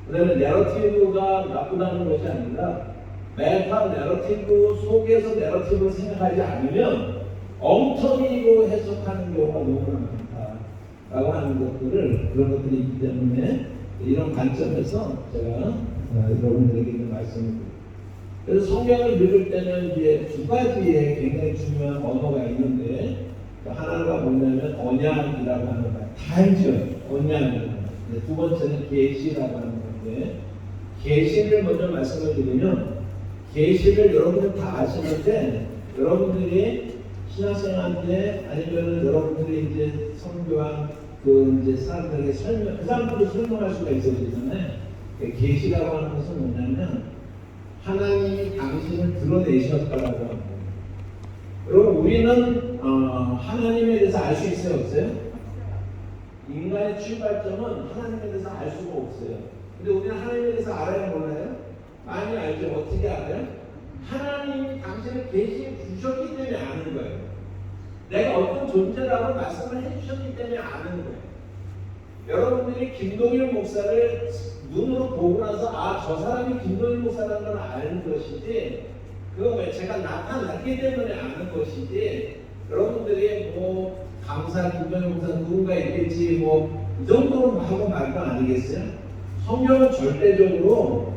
그 다음에 내러티브가 나쁘다는 것이 아니라 메타 내러티브 속에서 내러티브를 생각하지 않으면 엉터리로 해석하는 경우가 너무나 많다라고 하는 것들을 그런 것들이 있기 때문에 이런 관점에서 제가 여러분들에게 말씀을 드립니다. 그래서 성경을 읽을 때는 이제 두 가지의 굉장히 중요한 언어가 있는데 하나가 뭐냐면 언약이라고 하는 거예요. 다 알죠? 언약이라고. 두 번째는 계시라고 하는 건데 계시를 먼저 말씀을 드리면 계시를 여러분들 다 아시는데 여러분들이 신학생한테 아니면 여러분들이 이제 선교한 그 이제 사람들에게 그 사람들도 설명할 수가 있어야 되잖아요. 계시라고 하는 것은 뭐냐면 하나님이 당신을 드러내셨다라고 합니다. 여러분 우리는 하나님에 대해서 알 수 있어요, 없어요? 인간의 출발점은 하나님에 대해서 알 수가 없어요. 근데 우리는 하나님에 대해서 알아요, 몰라요? 많이 알죠. 어떻게 알아요? 하나님이 당신을 계시해 주셨기 때문에 아는 거예요. 내가 어떤 존재라고 말씀을 해주셨기 때문에 아는 거예요. 여러분들이 김동일 목사를 눈으로 보고 나서 저 사람이 김동일 목사라는 걸 아는 것이지 그거 왜 제가 나타났기 때문에 아는 것이지 여러분들이 강사 김동일 목사 누군가 있겠지 이 정도로 하고 말 거 아니겠어요? 성경은 절대적으로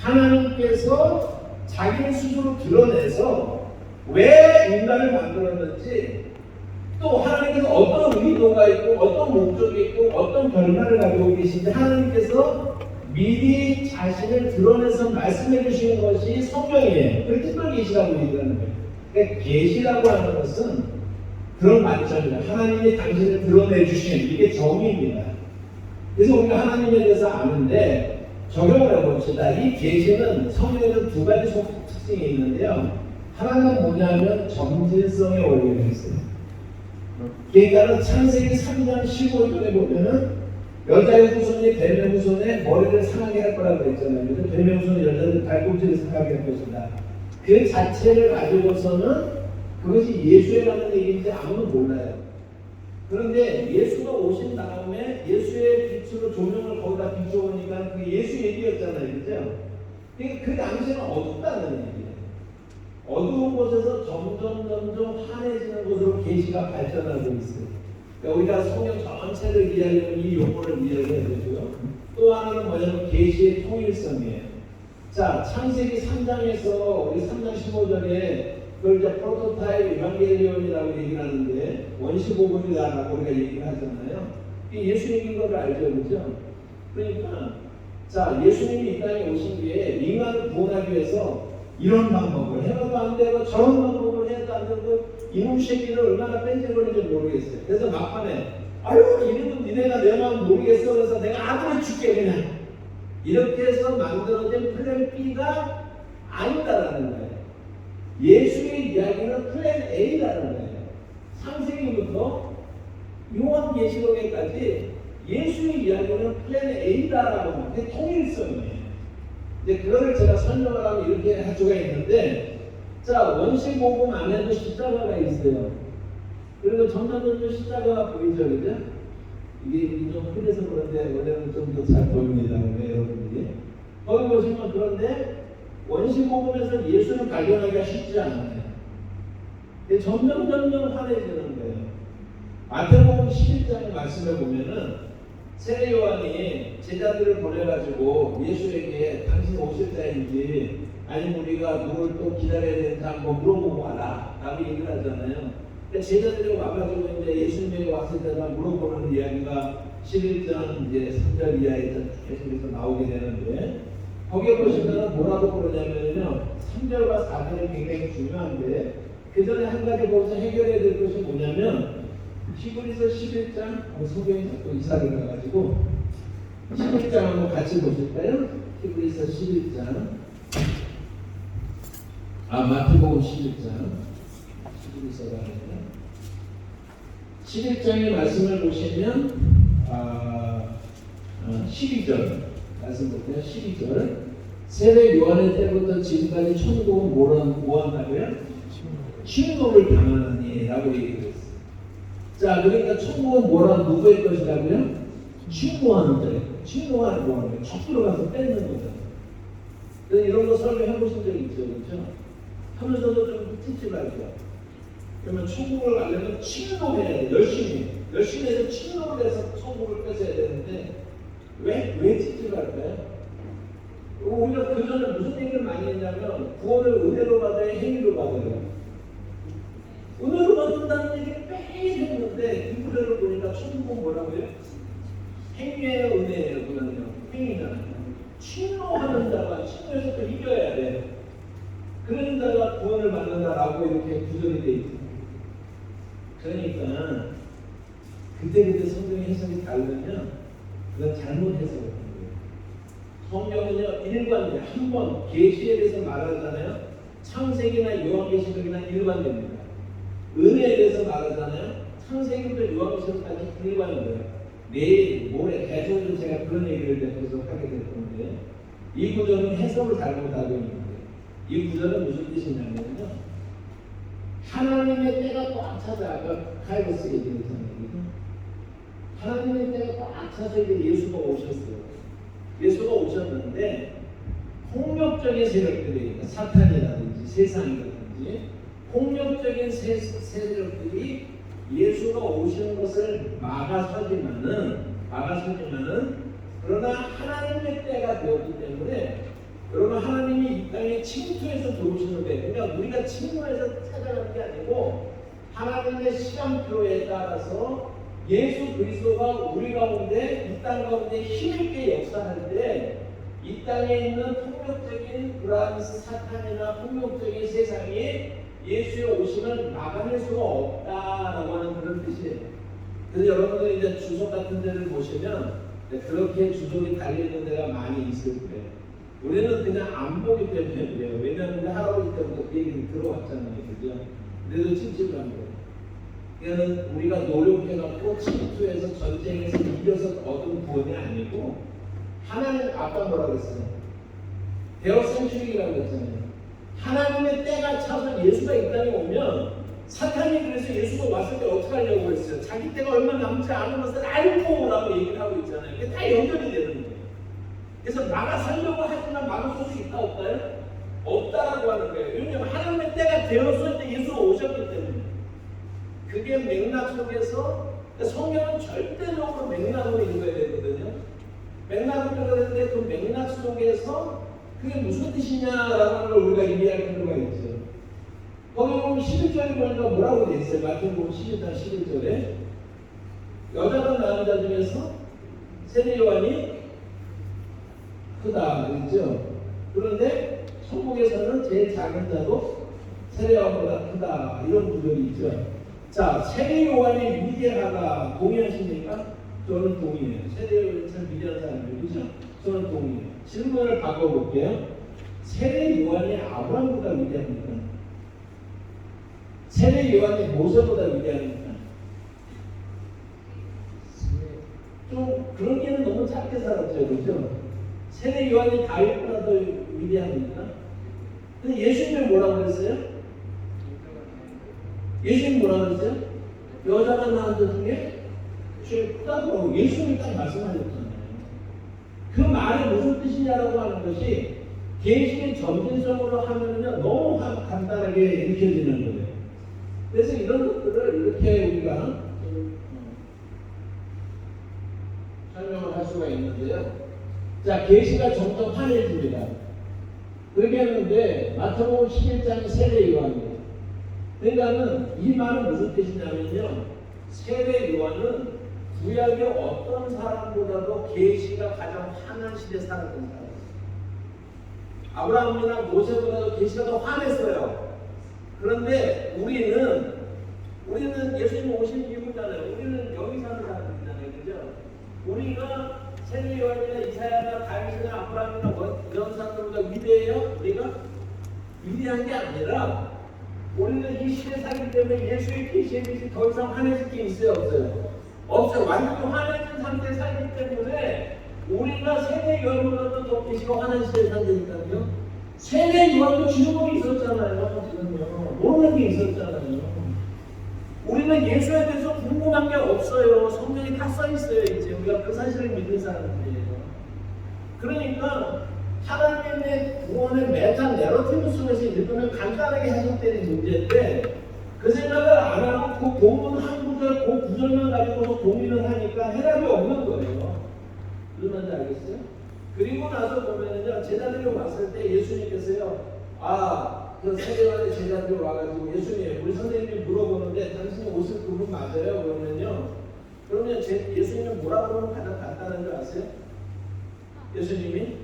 하나님께서 자기를 스스로 드러내서 왜 인간을 만들었는지 또 하나님께서 어떤 의도가 있고 어떤 목적이 있고 어떤 결과를 가지고 계신지 하나님께서 미리 자신을 드러내서 말씀해 주시는 것이 성경이에요. 그걸 특별 계시라고 얘기하는 거예요. 그러니까 계시라고 하는 것은 그런 관점이에요. 하나님이 당신을 드러내 주신 이게 정의입니다. 그래서 우리가 하나님에 대해서 아는데 적용을 해봅시다. 이 계시는 성경에는 두 가지 특징이 있는데요. 하나는 뭐냐면 점진성에 올려 있어요. 그러니까 창세기 3장 15절에 보면은 여자의 후손이 뱀의 후손의 머리를 상하게 할 거라고 했잖아요. 그래서 뱀의 후손은 여자의 발꿈치를 상하게 할 것이다. 그 자체를 가지고서는 그것이 예수라는 얘기인지 아무도 몰라요. 그런데 예수가 오신 다음에 예수의 빛으로 조명을 거기다 비춰보니까 그 예수 얘기였잖아요. 그죠? 그러니까 그 당시에는 어둡다는 얘기예요. 어두운 곳에서 점점 환해지는 곳으로 계시가 발전하고 있어요. 그러니까 우리가 성경 전체를 이해하려면 이 용어를 이해해야 되고요. 또 하나는 뭐냐면 계시의 통일성이에요. 자, 창세기 3장에서 우리 3장 15절에 그걸 이제 프로토타입 이방겔리온이라고 얘기를 하는데 원시복음이라고 우리가 얘기를 하잖아요. 이게 예수님인 걸 알죠, 그죠? 그러니까 자, 예수님이 이 땅에 오신 뒤에 인간을 구원하기 위해서 이런 방법을 해도 안 되고 저런 방법을 해도 안 되고 이놈 새끼는 얼마나 뺀질거리는지 모르겠어요. 그래서 막판에 아유 이놈은 니네가 내 마음 모르겠어 그래서 내가 아들을 줄게 그냥 이렇게 해서 만들어진 플랜 B가 아니다라는 거예요. 예수의 이야기는 플랜 A라는 거예요. 창세기부터 요한계시록에까지 예수의 이야기는 플랜 A다라고 하는 게 통일성이에요. 이제 그거를 제가 설명을 하면 이렇게 할 수가 있는데, 자, 원시복음 안에도 십자가가 있어요. 그리고 전반적으로 십자가가 보이죠, 그죠? 이게 좀 흐려서 그런데 원래는 좀 더 잘 보입니다, 여러분들이. 거기 보시면 그런데 원시복음에서 예수를 발견하기가 쉽지 않아요. 점점 환해지는 거예요. 마태복음 11장 말씀을 보면은 세례 요한이 제자들을 보내가지고 예수에게 당신 오실 자인지 아니면 우리가 누굴 또 기다려야 되는지 한번 물어보고 와라 라고 얘기를 하잖아요. 제자들이 와가지고 이제 예수님에게 왔을 때만 물어보는 이야기가 11장 이제 3절 이하에 계속해서 나오게 되는데, 거기에 보시면 뭐라고 그러냐면요, 3절과 4절이 굉장히 중요한데 그 전에 한 가지 거기서 해결해야 될 것이 뭐냐면, 히브리서 11장 성경이 자꾸 이사를 가가지고 11장 한번 같이 보실까요? 히브리서 11장, 마태복음 11장, 히브리서가 아니라 11장의 말씀을 보시면 12절 말씀 볼게요. 12절, 세례 요한의 때부터 지금까지 천국은 뭐 한다고요? 침노를 당하느니 라고 얘기를 했어요. 자, 그러니까 천국은 누구의 것이라고요? 침노하는 자예요. 침노하는 거예요. 척 들어가서 뺏는 거죠. 이런 거 설명해 보신 적 있죠? 그렇죠? 하면서도 좀 찝찝하죠. 그러면 천국을 가려면 침노해야 돼. 열심히 해서 침노를 해서 천국을 뺏어야 되는데 왜 찝찝할까요? 우리가 그 전에 무슨 얘기를 많이 했냐면, 구원을 은혜로 받아야 행위로 받아요. 은혜로 받는다는 얘기를 매일 했는데 이 구절을 보니까 천국은 뭐라고요? 행위의 은혜예요. 그거는요, 행위잖아요. 침노하는 자가 침노해서 또 이겨야 돼. 그런 자가 구원을 받는다라고 이렇게 구절이 돼 있어요. 그러니까 그때 성경의 해석이 다르면 그건 잘못 해석을 하는 거예요. 성경은요, 일관돼요. 한번 계시에 대해서 말하잖아요. 창세기나 요한계시록이나 일관됩니다. 은혜에 대해서 말하잖아요. 창세기부터 요한계시록까지 일관돼요. 내일, 모레 계속해서 제가 그런 얘기를 계속 하게 될 건데, 이 구절은 해석을 잘못하고 있는데, 이 구절은 무슨 뜻이냐면요, 하나님의 때가 꽉 차서, 아까 카이로스 얘기했잖아요. 하나님의 때가 꽉 차서 이제 예수가 오셨어요. 예수가 오셨는데 폭력적인 세력들이, 사탄이라든지 세상이라든지 폭력적인 세력들이 예수가 오시는 것을 막아서지만은 그러나 하나님의 때가 되었기 때문에, 그러면 하나님이 이 땅에 침투해서 들어오시는데, 그러니까 우리가 침투해서 찾아가는 게 아니고 하나님의 시간표에 따라서 예수 그리스도가 우리 가운데, 이 땅 가운데 힘있게 역사할 때 이 땅에 있는 폭력적인 그러한 사탄이나 폭력적인 세상이 예수의 오심을 막아낼 수가 없다라고 하는 그런 뜻이에요. 그래서 여러분들 이제 주석 같은 데를 보시면 그렇게 주석이 달려있는 데가 많이 있을 거예요. 우리는 그냥 안 보기 때문에 그래요. 왜냐하면 우리 할아버지 때부터 그 얘기를 들어왔잖아요. 그죠? 그래도 찝찝한 거예요. 이거는 우리가 노력해갖고 침투해서 전쟁에서 이겨서 얻은 구원이 아니고, 하나님, 아까 뭐라고 했어요? 대역생출이라고 했잖아요. 하나님의 때가 차서 예수가 이 땅에 오면, 사탄이 그래서 예수가 왔을 때 어떻게 하려고 했어요? 자기 때가 얼마 남지 않은 것을 알고 오라고 얘기를 하고 있잖아요. 그게 다 연결이 되는 거예요. 그래서 막아 살려고 하지만 막을 수 있다 없다요? 없다라고 하는 거예요. 왜냐하면 하나님의 때가 되었을 때 예수가 오셨기 때문에. 그게 맥락 속에서, 성경은 절대적으로 맥락으로 읽어야 되거든요. 맥락으로 읽어야 되는데 그 맥락 속에서 그게 무슨 뜻이냐라는 걸 우리가 이해할 필요가 있죠. 거기 보면 11절에 보니까 뭐라고 돼 있어요? 마태복음 11장 11절에 여자가 낳은 자 중에서 세례 요한이 크다 그랬죠. 그런데 천국에서는 제일 작은 자도 세례 요한보다 크다, 이런 구절이 있죠. 자, 세례 요한이 위대하다 동의하십니까? 저는 동의해요. 세례 요한이 참 위대한 사람이에요. 그죠? 저는 동의해요. 질문을 바꿔볼게요. 세례 요한이 아브라함보다 위대합니까? 세례 요한이 모세보다 위대합니까? 좀 그런 게는 너무 짧게 살았죠. 그죠? 세례 요한이 다윗보다 더 위대합니까? 근데 예수님이 뭐라고 그랬어요? 예수님이 뭐라고 그랬어요? 여자가 낳은 자 중에 제일 크다고 예수님이 딱 말씀하셨잖아요. 그 말이 무슨 뜻이냐라고 하는 것이 계시의 점진성으로 하면은요, 너무 간단하게 읽혀지는 거예요. 그래서 이런 것들을 이렇게 우리가 설명을 할 수가 있는데요. 자, 계시가 점점 환해집니다. 그렇게 했는데 마태복음 11장이 세례 요한이에요. 그러니까는 이 말은 무슨 뜻이냐면요. 세례 요한은 구약의 어떤 사람보다도 계시가 가장 환한 시대에 살았던 사람이에요. 아브라함이나 모세보다도 계시가 더 환했어요. 그런데 우리는 예수님 오신 이후잖아요. 우리는 여기 사는 사람들이잖아요. 그죠? 우리가 세례 요한이나 이사야나 다윗이나 아브라함이나 이런 사람들보다 위대해요? 우리가 위대한 게 아니라 우리는 이 시대에 살기 때문에 예수의 계시에 빛이 더 이상 환해질 게 있어요? 없어요? 없어요. 완전히 환해진 상태에 살기 때문에 우리가 세례 요한보다도 더 계시가 환한 시대에 산다니까요. 세례 요한도 주목이 있었잖아요. 지금요. 모르는 게 있었잖아요. 우리는 예수에 대해서 궁금한 게 없어요. 성경이 다 써있어요. 이제 우리가 그 사실을 믿는 사람들이에요. 그러니까 하나님의 구원의 메타 내러티브 속에서 읽으면 간단하게 해석되는 문제인데 그 생각을 안 하고 그 본문 한 구절, 그 구절만 가지고서 고민을 하니까 해답이 없는 거예요. 무슨 말인지 알겠어요? 그리고 나서 보면은요, 제자들이 왔을 때 예수님께서요, 그 세례요한의 제자들이 와가지고 예수님, 우리 선생님이 물어보는데 당신이 옷을 그분 맞아요? 그러면 예수님은 뭐라고 하면 가장 간단한 줄 아세요? 예수님이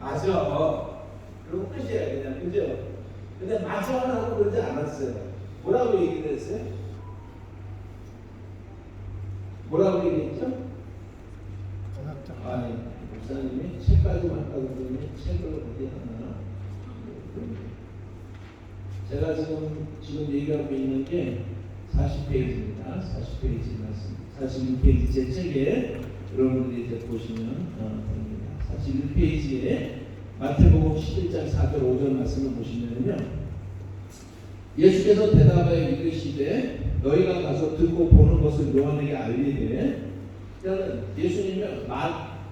맞아. 그런 뜻이에요, 그냥. 그죠? 근데 맞아 하고 그러지 않았어요. 뭐라고 얘기를 했어요? 뭐라고 얘기했죠? 목사님이 책까지 왔다고 그러니 책을 어디 하나? 제가 지금 얘기하고 있는 게 40페이지입니다. 40페이지 말씀. 41페이지 제 책에 여러분들이 이제 보시면 됩니다. 41페이지에 마태복음 11장 4절 5절 말씀을 보시면요. 예수께서 대답하여 이르시되 너희가 가서 듣고 보는 것을 요한에게 알리되, 그러니까 예수님이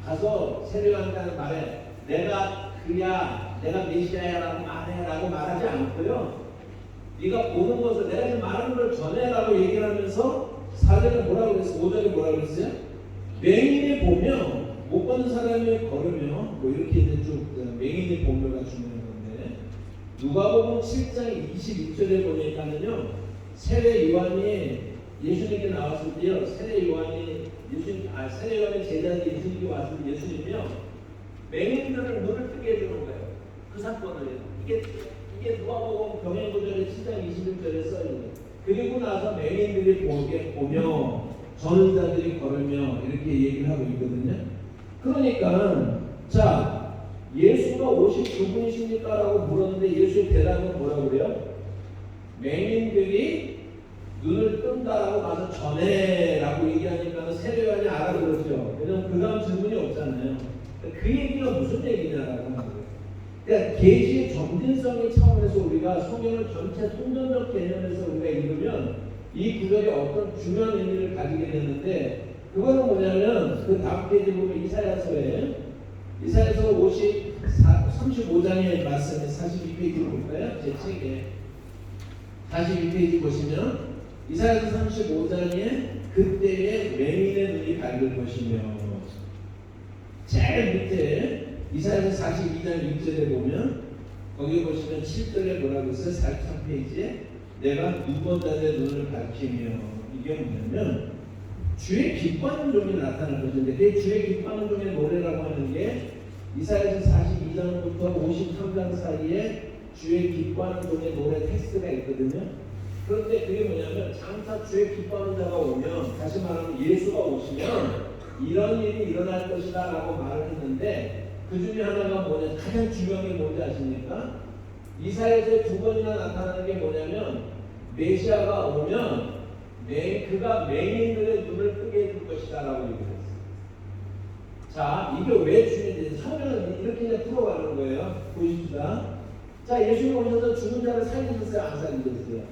가서 세례요한이라는 말에 내가 그야, 내가 메시아야라고 말해라고 말하지 않고요. 네가 보는 것을, 내가 지금 말하는 걸 전해라고 얘기를 하면서 4절에 뭐라고 그랬어요? 5절에 뭐라고 그랬어요? 맹인이 보며 못 보는 사람이 걸으며, 뭐 이렇게 이제 쭉 맹인이 보며가 중요한 건데, 누가복음 7장 22절에 보니까는요, 세례 요한이 예수님께 나왔을 때요, 세례 요한의 제자들이 예수님께 왔을 때 예수님이요, 맹인들을 눈을 뜨게 해주는 거예요. 그 사건을. 이게 누가복음 병행구절의 7장 21절에 써있는. 그리고 나서 맹인들이 보며 전자들이 걸으며 이렇게 얘기를 하고 있거든요. 그러니까 자, 예수가 오신 그분이십니까? 라고 물었는데 예수의 대답은 뭐라고 그래요? 맹인들이 눈을 뜬다라고 가서 전해라고 얘기하니까 세례요한이 알아들었죠. 왜냐면 그 다음 질문이 없잖아요. 그 얘기가 무슨 얘기냐라고 하는 거예요. 그러니까 계시의 점진성의 차원에서 우리가 성경을 전체 통전적 개념에서 우리가 읽으면 이 구절이 어떤 중요한 의미를 가지게 되는데, 그거는 뭐냐면 그 다음 페이지 보면 이사야서 35장의 말씀에 42페이지를 볼까요? 제 책에 42페이지 보시면 이사야서 35장에 그때의 맹인의 눈이 밝을 것이며, 제일 밑에 이사야서 42장 6절에 보면 거기 보시면 7절에 뭐라고 했어요? 43페이지에 내가 누번자의 눈을 밝히며, 이게 뭐냐면 주의 기뻐하는 종이 나타날 것인데, 그 주의 기뻐하는 종의 노래라고 하는 게 이사야서 42장부터 53장 사이에 주의 기뻐하는 종의 노래 텍스트가 있거든요. 그런데 그게 뭐냐면 장차 주의 기뻐하는 자가 오면, 다시 말하면 예수가 오시면 이런 일이 일어날 것이다 라고 말을 했는데, 그 중에 하나가 뭐냐, 가장 중요한 게 뭔지 아십니까? 이사야서에 두 번이나 나타나는 게 뭐냐면 메시아가 오면 그가 맹인들의 눈을 뜨게 해줄 것이다 라고 얘기했어요. 자, 이게 왜 중요한지 성경은 이렇게 이제 풀어가는 거예요. 보십시다. 자, 예수님 오셔서 죽은 자를 살리셨어요? 안 살리셨어요?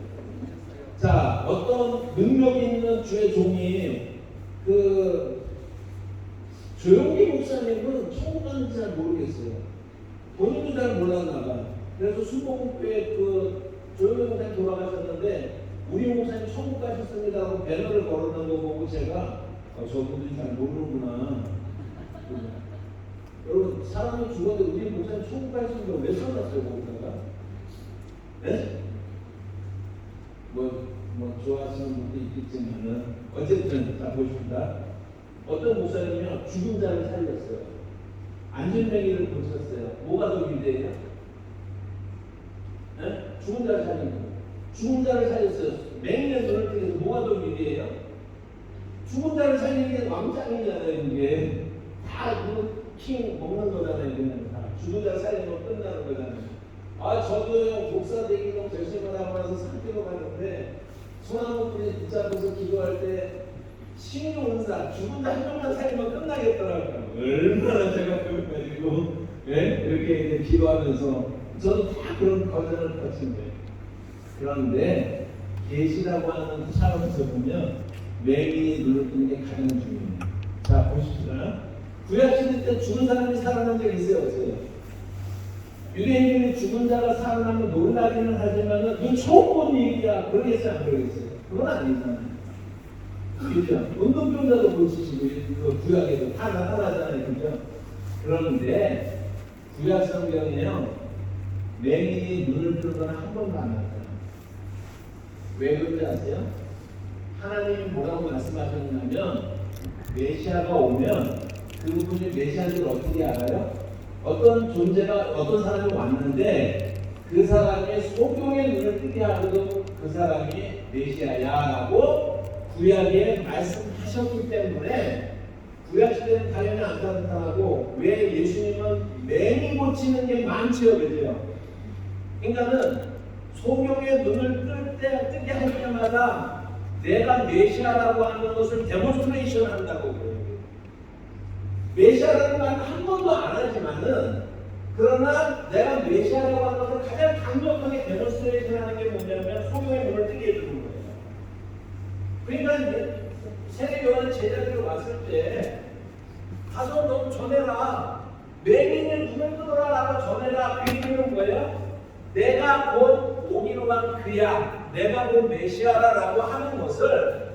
자, 어떤 능력 있는 주의 종이 조용기 목사님은 천국 가는지 잘 모르겠어요. 본인도 잘 몰랐나 봐. 그래서 순복음교회 조용히 목사님 돌아가셨는데 우리 목사님 천국 가셨습니다 하고 배너를 걸어놓은 거 보고 제가 저분들이 잘 모르는구나. 여러분 사람이 죽었는데 우리 목사님 천국 가셨습니다 왜 써놨어요 거기다가? 네? 뭐 좋아하시는 분도 있겠지만은 어쨌든 자 보십니다. 어떤 목사님이요 죽은 자를 살렸어요. 안전뱅이를 고쳤어요. 뭐가 더 위대해요? 네? 죽은 자를 살린 거. 죽은 자를 살렸어요. 맹인의 눈을 뜨게서 뭐가 더 위대해요? 죽은 자를 살리는 게 왕짱이잖아요. 이게 다 킹 먹는 거잖아요. 그냥 다 죽은 자를 살리면 끝나는 거잖아요. 저도요 목사 되기 너무 결심을 하고 나서 산길로 가는데 소나무 뿌리 붙잡고서 기도할 때 신용은사 죽은 자 한 명만 살리면 끝나겠더라고요. 얼마나 제가 배고파지고 이렇게 이제 기도하면서 저도 다 그런 과정을 거친 거예요. 그런데 계시라고 하는 차원에서 보면 맹인이 눈을 뜨는 게 가장 중요해요. 자 보십시다. 구약시대 때 죽은 사람이 살아난 적이 있어요 없어요? 유대인들이 죽은 자가 살아나면 놀라기는 하지만은 이 처음 본 일이야 그러겠어요 안 그러겠어요? 그건 아니잖아요. 그죠? 운동병자도 보시고 그 구약에도 다 나타나잖아요. 그죠? 그런데 구약 성경에요 맹인이 눈을 뜨는 건 한 번도 안 나타나요. 왜 그런지 아세요? 하나님이 뭐라고 말씀하셨냐면 메시아가 오면 그분이 메시아인 걸 어떻게 알아요? 어떤 존재가 어떤 사람이 왔는데 그 사람이 소경의 눈을 뜨게 하고도 그 사람이 메시아야라고 구약에 말씀하셨기 때문에 구약 시대는 당연히 안 나타나고 왜 예수님은 맹인 고치는 게 많지요, 그죠? 그러니까는 소경의 눈을 뜨게 할 때마다 내가 메시아라고 하는 것을 데몬스트레이션 한다고 그래요. 메시아라는 말은 한 번도 안 하지만은 그러나 내가 메시아라고 하는 것을 가장 강력하게 데몬스트레이션 하는 게 뭐냐면 소경의 눈을 뜨게 해주는 거예요. 그러니까 세례 요한 제자들이 왔을 때 가서 너 전해라. 맹인의 눈을 뜨더라라고 전해라. 그 얘기는 뭐예요? 내가 곧 오기로 한 그야. 내가 곧 메시아라라고 하는 것을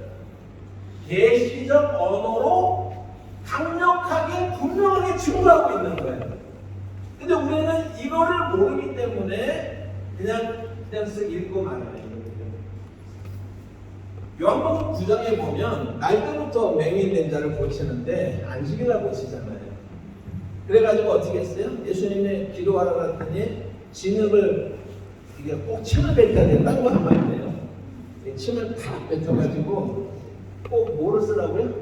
계시적 언어로 강력하게 분명하게 증거하고 있는 거예요. 근데 우리는 이거를 모르기 때문에 그냥 쓱 읽고 말아요. 요한복음 9장에 보면 날 때부터 맹인 된 자를 고치는데 안식일날 고치잖아요. 그래가지고 어떻게 했어요? 예수님이 기도하러 갔더니 진흙을 이게 꼭 침을 뱉어야 된다고 하면 안 돼요. 침을 다 뱉어가지고 꼭 뭐를 쓰라고요?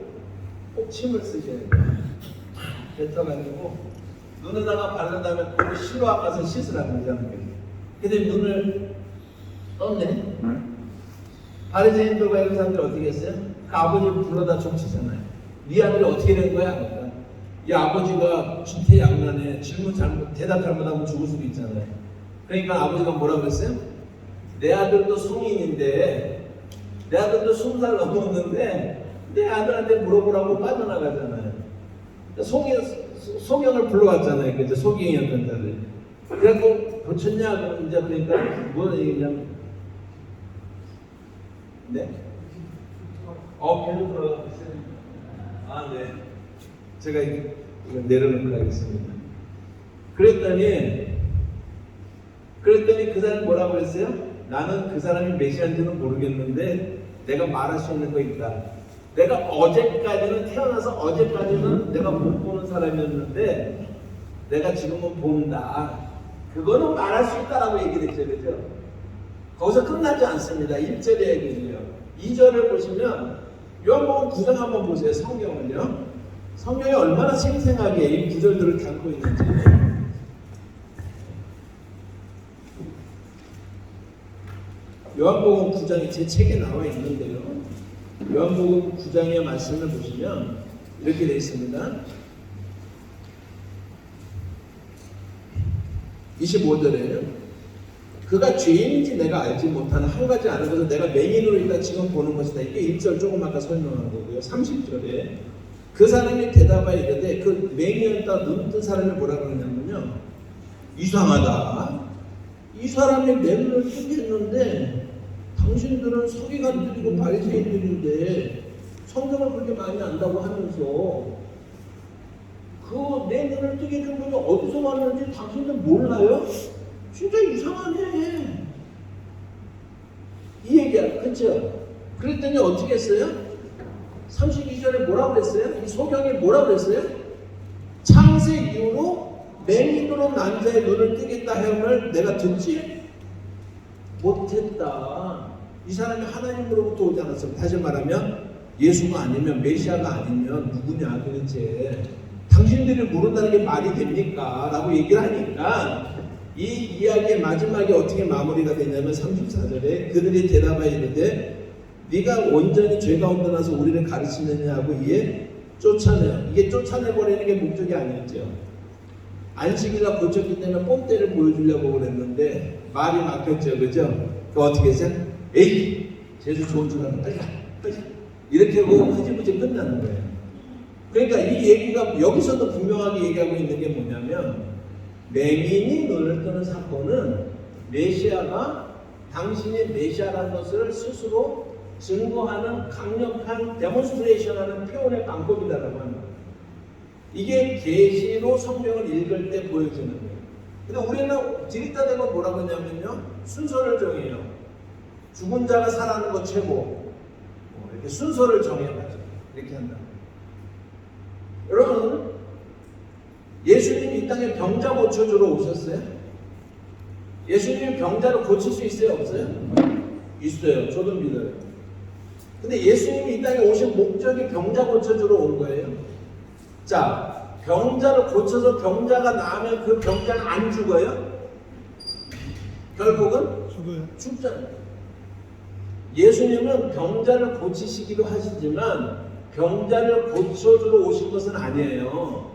꼭 침을 쓰셔야 돼요. 뱉어가지고 눈에다가 바른 다음에 그걸 실로와 가서 씻으라고 하는 거예요. 근데 눈을 떴네. 바리새인들과 이런 사람들이 어떻게 했어요? 그 아버지를 불러다 족치잖아요. 네 아들이 어떻게 된 거야? 그러니까 이 아버지가 진퇴양난에 대답 잘못하면 죽을 수도 있잖아요. 그러니까 아버지가 뭐라고 했어요? 내 아들도 성인인데 내 아들도 20살 넘었는데 내 아들한테 물어보라고 빠져나가잖아요. 소경을 불러왔잖아요. 그죠? 소경이었던 자들. 그래갖고 고쳤냐? 이제 그러니까 뭐는 얘기냐면 네? 계속 들어가고 있어요. 네. 제가 이거 내려놓고 하겠습니다. 그랬더니 그 사람이 뭐라고 그랬어요? 나는 그 사람이 메시아인지는 모르겠는데 내가 말할 수 있는 거 있다. 내가 태어나서 어제까지는 내가 못 보는 사람이었는데 내가 지금은 본다. 그거는 말할 수 있다라고 얘기했죠. 그죠? 거기서 끝나지 않습니다. 1절의 얘기예요. 2절을 보시면 요한복음 9장 한번 보세요. 성경을요. 성경이 얼마나 생생하게 이 구절들을 담고 있는지. 요한복음 9장이 제 책에 나와 있는데요. 요한복음 9장의 말씀을 보시면 이렇게 되어 있습니다. 25절에요. 그가 죄인인지 내가 알지 못하는 한 가지 아는 것은 내가 맹인으로 있다 지금 보는 것이다. 이게 1절 조금 아까 설명한 거고요. 30절에 그 사람이 대답하여 이르되 그 맹인이었다 눈 뜬 사람이 뭐라 그러냐면요. 이상하다. 이 사람이 내 눈을 뜨게 했는데 당신들은 서기관들이고 바리새인들인데 성경을 그렇게 많이 안다고 하면서 그 내 눈을 뜨게 해준 분이 어디서 왔는지 당신들 몰라요? 진짜 이상하네. 이 얘기야. 그쵸? 그랬더니 어떻게 했어요? 32절에 뭐라고 그랬어요? 이 소경이 뭐라고 그랬어요? 창세 이후로 맹인으로 난 자의 눈을 뜨겠다 하음을 내가 듣지 못했다. 이 사람이 하나님으로부터 오지 않았어요. 다시 말하면 예수가 아니면 메시아가 아니면 누구냐 도대체. 당신들이 모른다는 게 말이 됩니까? 라고 얘기를 하니까 이 이야기의 마지막에 어떻게 마무리가 되냐면 34절에 그들이 대답하여 이르되 네가 온전히 죄 가운데 나서 우리를 가르치느냐고 이에 쫓아내요. 이게 쫓아내버리는 게 목적이 아니었죠. 안식일가 고쳤기 때문에 뽐때를 보여주려고 그랬는데 말이 막혔죠. 그죠? 그 어떻게 했어요? 에이 제주 좋은 줄 알고 빨리 가 이렇게 하고 흐지부지 끝나는 거예요. 그러니까 이 얘기가 여기서도 분명하게 얘기하고 있는 게 뭐냐면 맹인이 눈을 뜨는 사건은 메시아가 당신이 메시아라는 것을 스스로 증거하는 강력한 데몬스트레이션하는 표현의 방법이다라고 하는 거예요. 이게 계시로 성경을 읽을 때 보여지는 거예요. 근데 우리는 디귿자 건 뭐라고 하냐면요 순서를 정해요. 죽은 자가 살아나는 거 최고 이렇게 순서를 정해가지고 이렇게 한다. 여러분 예수님이 이 땅에 병자 고쳐주러 오셨어요? 예수님이 병자를 고칠 수 있어요? 없어요? 있어요. 저도 믿어요. 근데 예수님이 이 땅에 오신 목적이 병자 고쳐주러 온 거예요. 자, 병자를 고쳐서 병자가 나으면 그 병자는 안 죽어요? 결국은 죽잖아요. 예수님은 병자를 고치시기도 하시지만 병자를 고쳐주러 오신 것은 아니에요.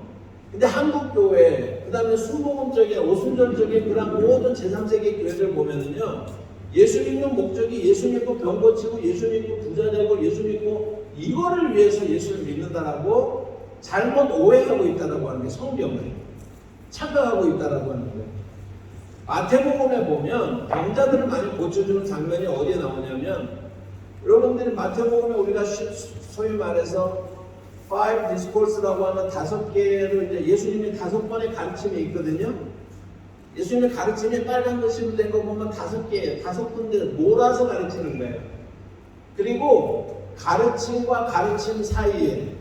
근데 한국교회, 그 다음에 순복음적인, 오순절적인 그런 모든 제3세계 교회들 보면은요, 예수 믿는 목적이 예수 믿고 병 고치고 예수 믿고 부자 되고 예수 믿고 이거를 위해서 예수를 믿는다라고 잘못 오해하고 있다라고 하는 게 성경을 착각하고 있다라고 하는 거예요. 마태복음에 보면 병자들을 많이 고쳐주는 장면이 어디에 나오냐면 여러분들이 마태복음에 우리가 소위 말해서 Five Discourses라고 하는 5개로 이제 예수님이 5번의 가르침이 있거든요. 예수님의 가르침이 빨간 글씨로 된 거 보면 5개예요. 5군데 몰아서 가르치는 거예요. 그리고 가르침과 가르침 사이에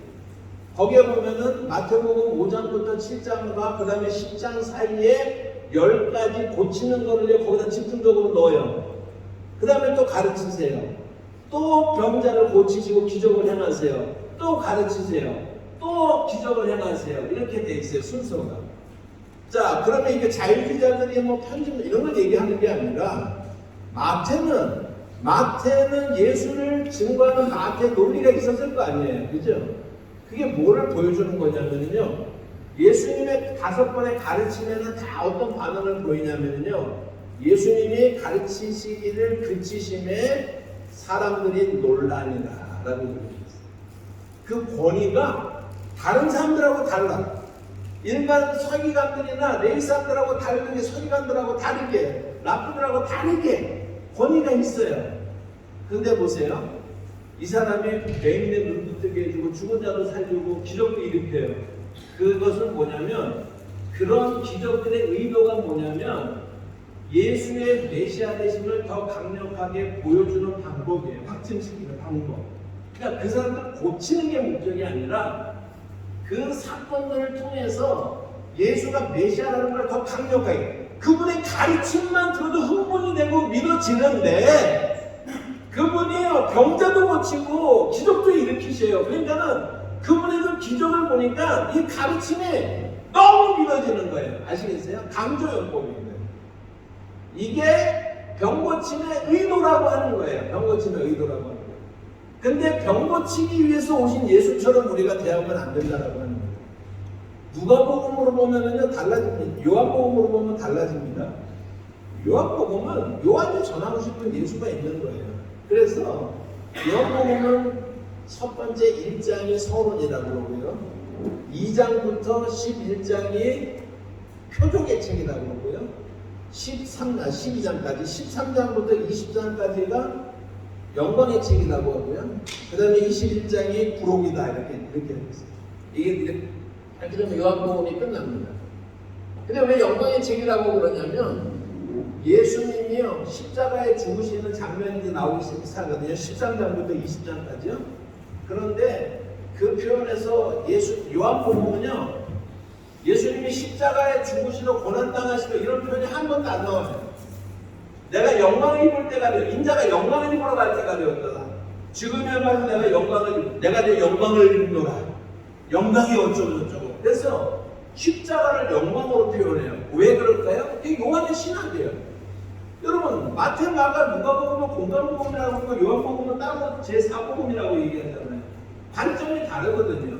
거기에 보면은 마태복음 5장부터 7장과 그 다음에 10장 사이에 10가지 고치는 거를 거기다 집중적으로 넣어요. 그 다음에 또 가르치세요. 또 병자를 고치시고 기적을 행하세요. 또 가르치세요. 또 기적을 행하세요. 이렇게 돼 있어요. 순서가. 자, 그러면 이게 자유주의자들이 뭐 편집 이런 걸 얘기하는 게 아니라 마태는 예수를 증거하는 마태 논리가 있었을 거 아니에요. 그죠? 그게 뭐를 보여주는 거냐면요. 예수님의 5번의 가르침에는 다 어떤 반응을 보이냐면요. 예수님이 가르치시기를 그치심에 사람들이 논란이다 라고 얘기했어요. 그 권위가 다른 사람들하고 달라. 일반 서기관들이나 레위사람들하고 다르게 서기관들하고 다르게 랍비들하고 다르게 권위가 있어요. 근데 보세요. 이 사람이 맹인의 눈도 뜨게 해주고 죽은 자도 살리고 기적도 일으켜요. 그것은 뭐냐면 그런 기적들의 의도가 뭐냐면 예수의 메시아 되심을 더 강력하게 보여주는 방법이에요. 확증시키는 방법. 그러니까 그 사람을 고치는 게 목적이 아니라 그 사건들을 통해서 예수가 메시아라는 걸 더 강력하게 그분의 가르침만 들어도 흥분이 되고 믿어지는데 그분이요 병자도 고치고 기적도 일으키셔요. 그러니까는 그분의 그 기적을 보니까 이 가르침이 너무 믿어지는 거예요. 아시겠어요? 강조연법입니다. 이게 병고침의 의도라고 하는 거예요. 병고침의 의도라고 하는 거예요. 근데 병고치기 위해서 오신 예수처럼 우리가 대하면 안 된다라고 하는 거예요. 누가복음으로 보면은요 달라집니다. 요한복음으로 보면 달라집니다. 요한복음은 요한이 전하고 싶은 예수가 있는 거예요. 그래서 요한복음은 첫 번째 1장이 서론이라고 그러고요. 2장부터 11장이 표적의 책이라고 그러고요. 12장까지 13장부터 20장까지가 영광의 책이라고 하고요. 그 다음에 21장이 부록이다 이렇게 되어 있어요. 이게 이렇게 되면 요한복음이 끝납니다. 근데 왜 영광의 책이라고 그러냐면 예수님이요 십자가에 죽으시는 장면이 이제 나오기 시작하거든요. 13장부터 20장까지요. 그런데 그 표현에서 요한복음은요 예수님이 십자가에 죽으시고 고난당하시고 이런 표현이 한 번도 안 나와요. 내가 영광을 입을 때가 되어 인자가 영광을 입으러 갈 때가 되었다. 지금이야말로 내가 내 영광을 입노라. 영광이 어쩌고저쩌고. 그래서 십자가를 영광으로 표현해요. 왜 그럴까요? 이게 요한의 신학이에요. 여러분 마태, 마가, 누가복음은 공간복음이라고 하고 요한복음은 따로 제4복음이라고 얘기하잖아요. 관점이 다르거든요.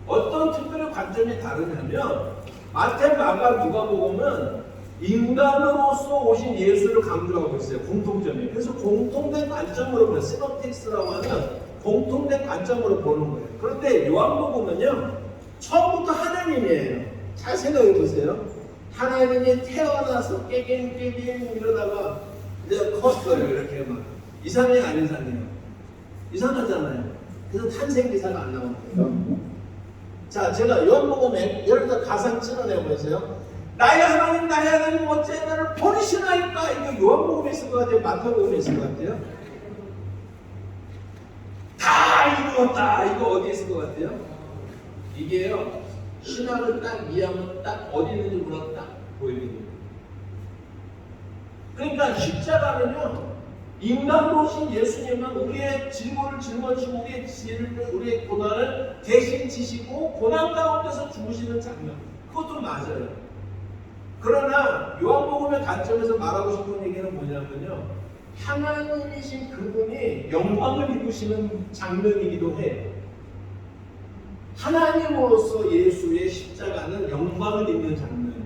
어떤 특별히 관점이 다르냐면 마태, 마가, 누가복음은 인간으로서 오신 예수를 강조하고 있어요. 공통점이. 그래서 공통된 관점으로 보는 시놉틱스라고 하는 공통된 관점으로 보는 거예요. 그런데 요한복음은요 처음부터 하나님이에요. 잘 생각해 보세요. 하나님이 태어나서 깨갱 이러다가 이제 컸어요. 이렇게 막 이상해요 안 이상해요? 이상하잖아요. 그래서 탄생 기사가 안 나오는 거예요. 자, 제가 요한복음에 예를 들어 가상 찍어내보세요. 나의 하나님 어째 나를 버리시나이까? 이거 요한복음에 있을 것 같아요? 마태복음에 있을 것 같아요? 다 이루었다. 이거 어디에 있을 것 같아요? 이게요 신학을 딱 이해하면 딱 어디 있는지 몰라도 딱 보이거든요. 그러니까 십자가는요 인간으로 오신 예수님은 우리의 질고를 짊어지고 우리의 고난을 대신 지시고 고난 가운데서 죽으시는 장면, 그것도 맞아요. 그러나 요한복음의 관점에서 말하고 싶은 얘기는 뭐냐면요 하나님이신 그분이 영광을 입으시는 장면이기도 해요. 하나님으로서 예수의 십자가는 영광을 입는 장면이에요.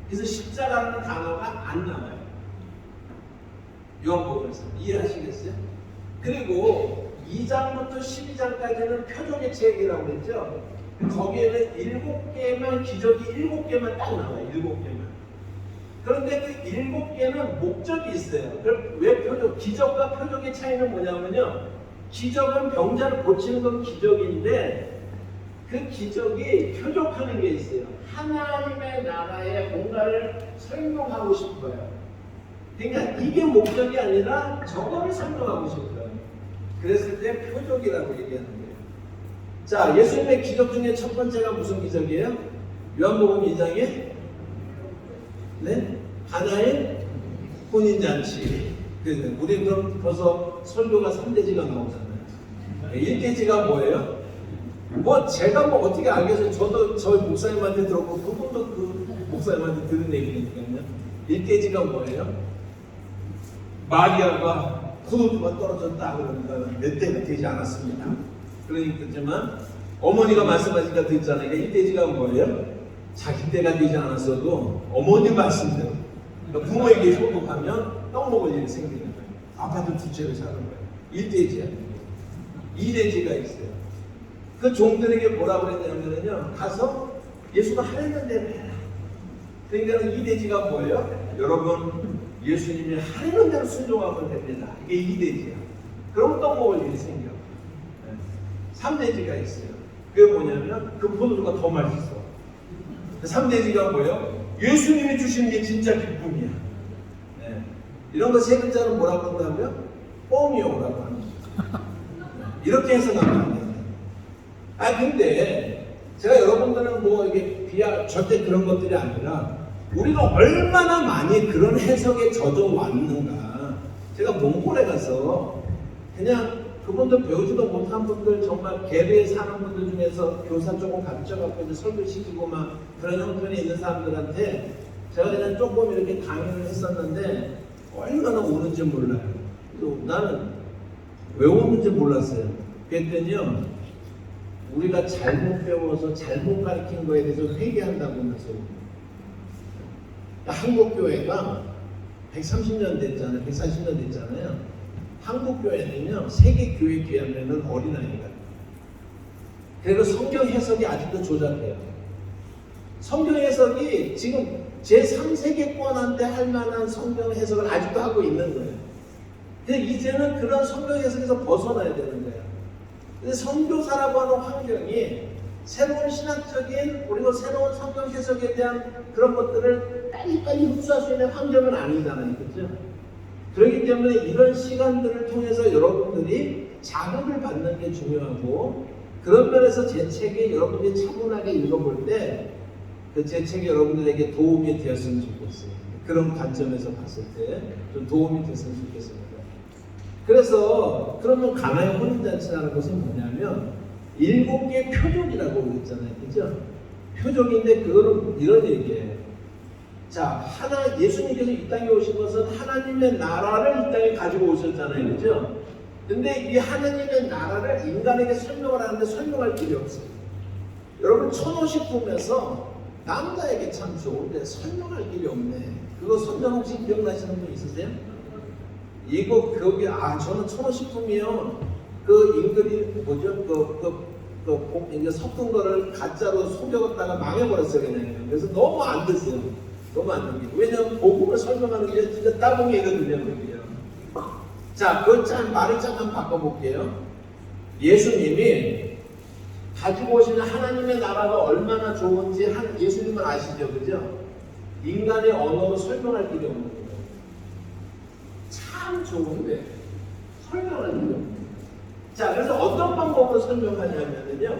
그래서 십자가라는 단어가 안 나와요. 요한복음에서 이해하시겠어요? 그리고 2장부터 12장까지는 표적의 책이라고 했죠. 거기에는 7개만 기적이 7개만 딱 나와요. 7개만. 그런데 그 7개는 목적이 있어요. 그럼 왜 기적과 표적의 차이는 뭐냐면요. 기적은 병자를 고치는 건 기적인데 그 기적이 표적하는 게 있어요. 하나님의 나라의 뭔가를 설명하고 싶어요. 그러니까 이게 목적이 아니라 저거를 설명하고 싶어요. 그랬을 때 표적이라고 얘기하는 거예요. 자, 예수님의 기적 중에 첫 번째가 무슨 기적이에요? 요한복음 2장에 가나의 혼인잔치. 우리 그럼 벌써 설교가 3대지가 나오잖아요. 1대지가 뭐예요? 제가 어떻게 알겠어요? 저도 저 목사님한테 들었고 그분도 그 목사님한테 들은 얘기니까요. 1대지가 뭐예요? 마리아가 포도주가 떨어졌다 그러니까 몇 대가 되지 않았습니다. 그러니까 어머니가 말씀하시니까 듣잖아요. 그러니까 1대지가 뭐예요? 자기 때가 되지 않았어도 어머니 말씀대로 그러니까 부모에게 효도하면 떡 먹을 일이 생기는 거예요. 아파트 두 채를 사는 거예요. 1대지야. 2대지가 있어요. 그 종들에게 뭐라고 그랬냐면요. 가서 예수가 하려는 대로 해라. 그러니까 2대지가 뭐예요? 여러분 예수님이 하려는 대로 순종하면 됩니다. 이게 2대지야. 그럼 떡 먹을 일이 생겨. 3대지가 있어요. 그게 뭐냐면 그 포도주가 더 맛있어. 3대지가 뭐예요? 예수님이 주시는 게 진짜 기쁨이야. 이런 거 세 글자는 뭐라고 한다고요? 뻥이요라고 하는 거죠. 이렇게 해석하면 안 돼요. 근데 제가 여러분들은 이게 절대 그런 것들이 아니라 우리가 얼마나 많이 그런 해석에 젖어왔는가. 제가 몽골에 가서 그냥 그분들 배우지도 못한 분들 정말 계례에 사는 분들 중에서 교사 조금 가르쳐갖고 이제 설교시키고 막 그런 형편이 있는 사람들한테 제가 그냥 조금 이렇게 강의를 했었는데 얼마나 오는지 몰라요. 또 나는 왜 오는지 몰랐어요. 그랬더니요 우리가 잘못 배워서 잘못 가르친 거에 대해서 회개한다고 하면서 한국 교회가 130년 됐잖아요. 140년 됐잖아요. 한국 교회는요 세계 교회에 비하면 어린아이가. 그리고 성경 해석이 아직도 조작돼요. 성경 해석이 지금 제3세계권한테 할 만한 성경 해석을 아직도 하고 있는 거예요. 근데 이제는 그런 성경 해석에서 벗어나야 되는 거예요. 근데 선교사라고 하는 환경이 새로운 신학적인 그리고 새로운 성경 해석에 대한 그런 것들을 빨리빨리 흡수할 수 있는 환경은 아니잖아요. 그렇죠? 그렇기 때문에 이런 시간들을 통해서 여러분들이 자극을 받는 게 중요하고, 그런 면에서 제 책이 여러분들이 차분하게 읽어볼 때 그 제 책이 여러분들에게 도움이 되었으면 좋겠어요. 그런 관점에서 봤을 때 좀 도움이 됐으면 좋겠습니다. 그래서 그러면 가나의 혼인잔치라는 것은 뭐냐면 7개의 표적이라고 그랬잖아요. 그죠? 표적인데 그거는 이런 얘기예요. 자, 예수님께서 이 땅에 오신 것은 하나님의 나라를 이 땅에 가지고 오셨잖아요. 그죠? 근데 이 하나님의 나라를 인간에게 설명을 하는데 설명할 길이 없어요. 여러분, 천호식품에서 남자에게 참 좋은데 설명할 길이 없네. 그거 선전 혹시 기억나시는 분 있으세요? 이거 저는 천호식품이요. 그 인글이 뭐죠? 이게 섞은 거를 가짜로 속여갔다가 망해버렸어요, 그냥. 그래서 너무 안 됐어요. 너무 안 됩니다. 왜냐면 복음을 설명하는 게 진짜 따봉이거든요, 그게요. 자, 말을 잠깐 바꿔볼게요. 예수님이 가지고 오시는 하나님의 나라가 얼마나 좋은지 예수님은 아시죠, 그죠? 인간의 언어로 설명할 길이 없는 거예요. 참 좋은데 설명할 길이 없는 거예요. 자, 그래서 어떤 방법으로 설명하냐면요,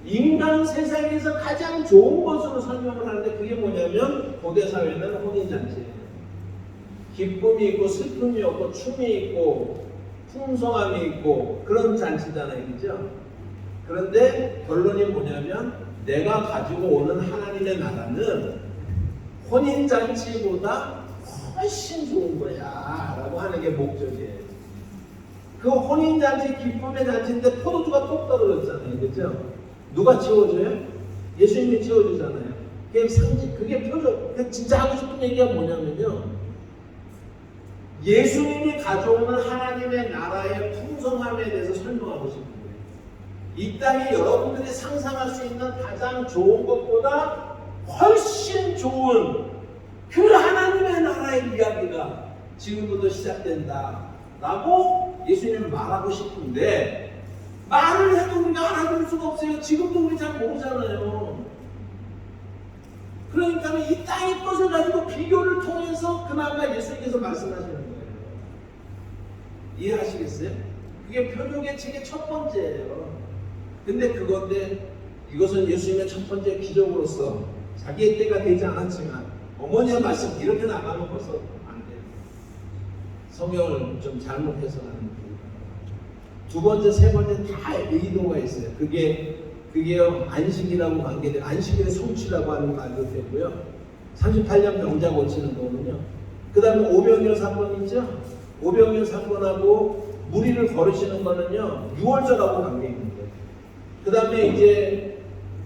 인간 세상에서 가장 좋은 것으로 설명을 하는데 그게 뭐냐면 고대 사회는 혼인잔치예요. 기쁨이 있고 슬픔이 있고 춤이 있고 풍성함이 있고 그런 잔치잖아요, 그죠? 그런데 결론이 뭐냐면 내가 가지고 오는 하나님의 나라는 혼인잔치보다 훨씬 좋은 거야 라고 하는 게 목적이에요. 그 혼인잔치 기쁨의 잔치인데 포도주가 똑 떨어졌잖아요, 그죠? 누가 치워줘요? 예수님이 치워주잖아요. 그게 표적. 진짜 하고 싶은 얘기가 뭐냐면요, 예수님이 가져오는 하나님의 나라의 풍성함에 대해서 설명하고 싶은 거예요. 이 땅에 여러분들이 상상할 수 있는 가장 좋은 것보다 훨씬 좋은 그 하나님의 나라의 이야기가 지금부터 시작된다 라고 예수님은 말하고 싶은데, 말을 해도 우리가 알아들을 수가 없어요. 지금도 우리 잘 모르잖아요. 그러니까 이 땅의 것을 가지고 비교를 통해서 그나마 예수님께서 말씀하시는 거예요. 이해하시겠어요? 그게 표적의 책의 첫 번째예요. 근데 이것은 예수님의 첫 번째 기적으로서 자기의 때가 되지 않았지만 어머니의 말씀 이렇게 나가면 벌써 안 돼요. 성경을 좀 잘못 해석하는 거예요. 두 번째, 세 번째 다 의도가 있어요. 그게 안식이라고 관계돼요. 안식일의 성취라고 하는 말도 되고요. 38년 병자 고치는 거군요. 그 다음에 오병이어 사건 있죠? 오병이어 사건하고 무리를 거르시는 거는요, 6월절하고 관계 있는 거예요. 그 다음에 이제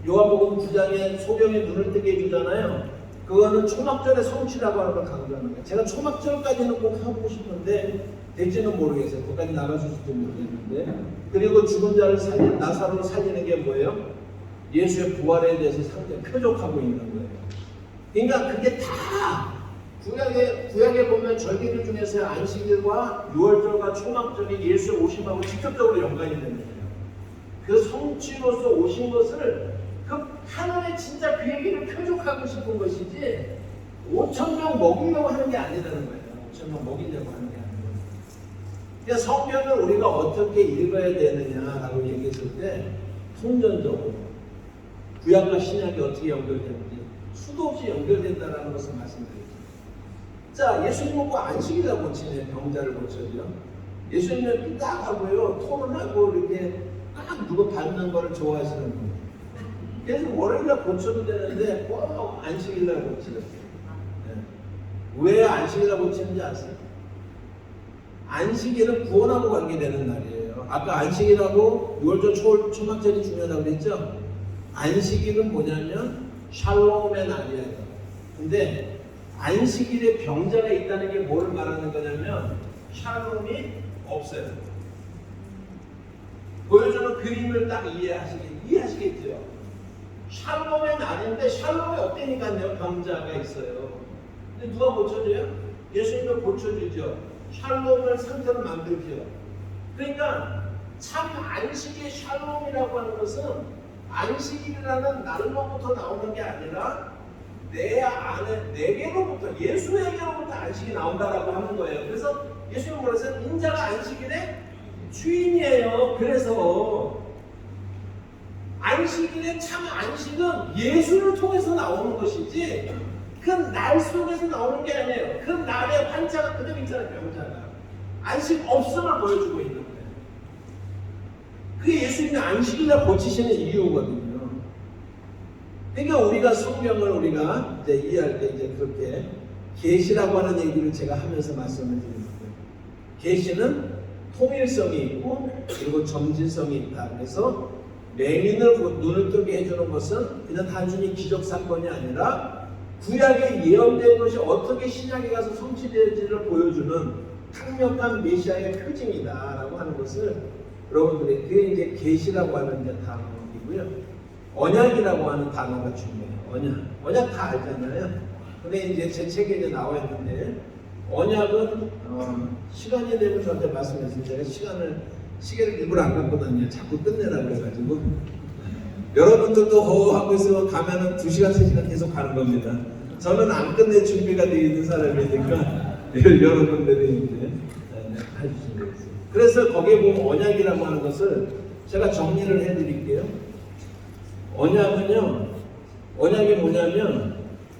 요한복음 9장에 소경의 눈을 뜨게 해주잖아요. 그거는 초막절의 성취라고 하는 걸 강조하는 거예요. 제가 초막절까지는 꼭 하고 싶은데 될지는 모르겠어요. 거기까지 나가실지도 모르겠는데. 그리고 죽은 자를 나사로를 살리는 게 뭐예요? 예수의 부활에 대해서 상당히 표적하고 있는 거예요. 그러니까 그게 다 구약에 보면 절기들 중에서 안식일과 유월절과 초막절이 예수의 오심하고 직접적으로 연관이 되는 거예요. 그 성취로서 오신 것을 그 하늘에 진짜 그 얘기를 표적하고 싶은 것이지 5,000명 먹이려고 하는 게 아니라는 거예요. 5,000명 먹이려고 하는 게 아니고. 그러니까 성경을 우리가 어떻게 읽어야 되느냐라고 얘기했을 때 통전적으로 구약과 신약이 어떻게 연결되는지 수도 없이 연결된다는 것을 말씀드렸죠. 자, 예수님 먹고 안식이라고 고치네. 병자를 고쳐죠. 예수님은 딱 하고요, 토론하고 이렇게 딱 누구 밟는 거를 좋아하시는 분이에요. 그래서 월요일날 고쳐도 되는데 꼭 안식일날 고치거든요. 네. 왜 안식일날 고치는지 아세요? 안식일은 구원하고 관계되는 날이에요. 아까 안식일하고 6월절 초막절이 중요하다고 그랬죠? 안식일은 뭐냐면 샬롬의 날이에요. 근데 안식일에 병자가 있다는 게 뭐를 말하는 거냐면 샬롬이 없어요. 보여주는 그림을 딱 이해하시겠죠? 샬롬의 날인데 샬롬이 없다니까요. 병자가 있어요. 근데 누가 고쳐줘요? 예수님이 고쳐주죠. 샬롬을 상태로 만들죠. 그러니까 참 안식의 샬롬이라고 하는 것은 안식일이라는 날로부터 나오는 게 아니라 내 안에 내게로부터 예수에게로부터 안식이 나온다라고 하는 거예요. 그래서 예수님은 뭐라 했어요? 인자가 안식일의 주인이에요. 그래서 안식일의 참 안식은 예수를 통해서 나오는 것이지 그 날 속에서 나오는 게 아니에요. 그 날의 환자가 그대로 있잖아요. 병자가 안식 없음을 보여주고 있는 거예요. 그게 예수님이 안식일날 고치시는 이유거든요. 그러니까 우리가 성경을 우리가 이제 이해할 때 이제 그렇게 계시라고 하는 얘기를 제가 하면서 말씀을 드리는 거예요. 계시는 통일성이 있고 그리고 점진성이 있다. 그래서 맹인을 눈을 뜨게 해주는 것은 그냥 단순히 기적 사건이 아니라 구약에 예언된 것이 어떻게 신약에 가서 성취되는지를 보여주는 강력한 메시아의 표징이다라고 하는 것을 여러분들이 그게 이제 계시라고 하는 이제 단어이고요. 언약이라고 하는 단어가 중요해요. 언약 다 알잖아요. 근데 이제 제 책에 이제 나와 있는데 언약은 시간이 되면 저한테 말씀했어요. 제가 시계를 일부러 안 갖고 다녀요. 자꾸 끝내라 그래가지고 여러분들도 하고 있으면 가면은 2시간, 3시간 계속 가는 겁니다. 저는 안 끝낼 준비가 되어 있는 사람이니까 여러분들이 이제 해주시면 되겠어요. 그래서 거기에 보면 언약이라고 하는 것을 제가 정리를 해드릴게요. 언약이 뭐냐면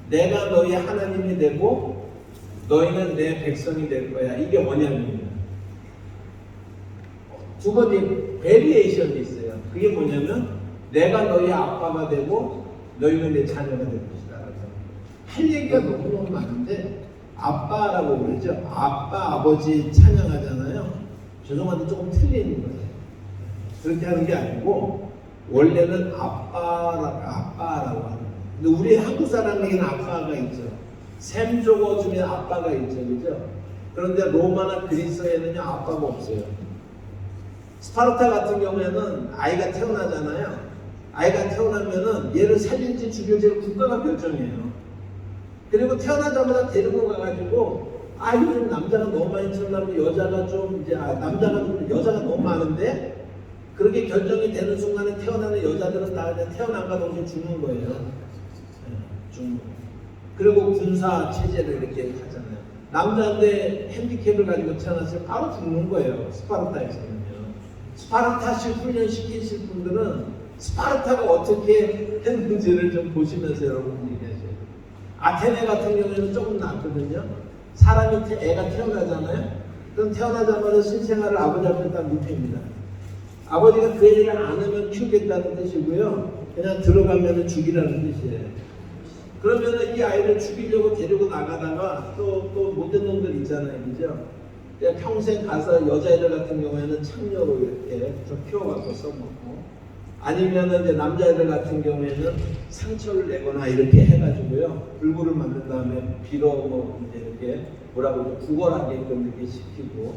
내가 너희 하나님이 되고 너희는 내 백성이 될 거야. 이게 언약입니다. 두 번째 베리에이션이 있어요. 그게 뭐냐면 내가 너희 아빠가 되고 너희는 내 자녀가 될 것이다. 할 얘기가 너무너무 많은데 아빠라고 그러죠. 아빠, 아버지 찬양하잖아요. 죄송한데 조금 틀리는 거예요. 그렇게 하는 게 아니고 원래는 아빠라고 하는 거예요. 근데 우리 한국 사람에게는 아빠가 있죠. 샘 적어주면 아빠가 있죠. 그죠? 그런데 로마나 그리스에는요 아빠가 없어요. 스파르타 같은 경우에는 아이가 태어나잖아요. 아이가 태어나면은 얘를 살릴지 죽일지를 국가가 결정해요. 그리고 태어나자마자 데리고 가가지고 요즘 남자가 너무 많이 태어나고 여자가 좀 이제 여자가 너무 많은데 그렇게 결정이 되는 순간에 태어나는 여자들은 다 그냥 태어난가 동시에 죽는 거예요. 죽는 거예요. 그리고 군사 체제를 이렇게 하잖아요. 남자인데 핸디캡을 가지고 태어났으면 바로 죽는 거예요. 스파르타에서는요. 스파르타식 훈련 시키실 분들은 스파르타가 어떻게 했는지를 좀 보시면서 여러분 얘기하셔요. 아테네 같은 경우에는 조금 낫거든요. 사람이 애가 태어나잖아요. 그럼 태어나자마자 신생아를 아버지 앞에 딱 눕힙니다. 아버지가 그 애를 안으면 키우겠다는 뜻이고요. 그냥 들어가면 죽이라는 뜻이에요. 그러면 이 아이를 죽이려고 데리고 나가다가 또 못된 놈들 있잖아요. 그죠? 평생 가서 여자애들 같은 경우에는 창녀로 이렇게 좀 키워갖고 써먹고 아니면은 이제 남자애들 같은 경우에는 상처를 내거나 이렇게 해가지고요. 불구를 만든 다음에 빌어 이제 이렇게 뭐라고 구걸하게끔 이렇게 시키고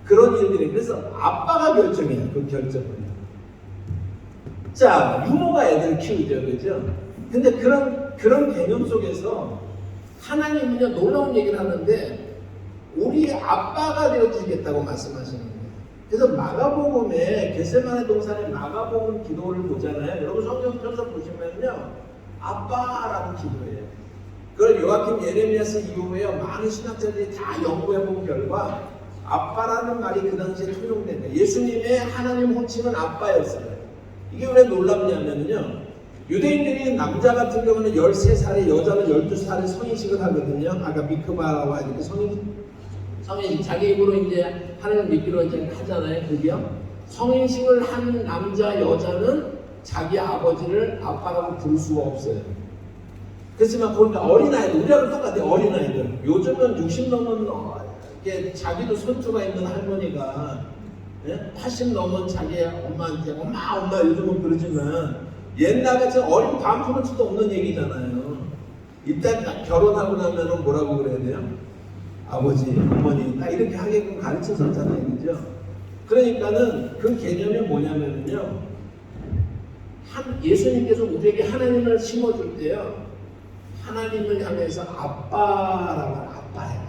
그런 일들이 그래서 아빠가 결정해요. 그 결정을. 자, 유모가 애들을 키우죠. 그죠? 근데 그런 개념 속에서 하나님은요 놀라운 얘기를 하는데 우리 아빠가 되어주겠다고 말씀하시는 거예요. 그래서 마가복음에 겟세마네 동산의 마가복음 기도를 보잖아요. 여러분 성경 펴서 보시면요 아빠라고 기도해요. 그걸 요아킴 예레미야서 이후에 많은 신학자들이 다 연구해본 결과 아빠라는 말이 그 당시에 통용된 거예요. 예수님의 하나님 호칭은 아빠였어요. 이게 왜 놀랍냐면요 유대인들이 남자 같은 경우는 13살에 여자는 12살에 성인식을 하거든요. 아까 미크바와 이렇게 성인식 자기 입으로 이제 하나님을 믿기로 이제 하잖아요. 그게요. 성인식을 한 남자 여자는 자기 아버지를 아빠라고 부를 수가 없어요. 그렇지만 보니까 어린아이들 우리하고 똑같아요. 어린아이들 요즘은 60 넘은 자기도 손주가 있는 할머니가 80 넘은 자기 엄마한테 엄마 요즘은 그러지만 옛날에 어린 반푼어치도 없는 얘기잖아요. 일단 결혼하고 나면은 뭐라고 그래야 돼요? 아버지, 어머니 딱 이렇게 하게끔 가르쳐줬잖아요. 그죠? 그러니까는 그 개념이 뭐냐면요 예수님께서 우리에게 하나님을 심어줄 때요, 하나님을 향해서 아빠라고 아빠야.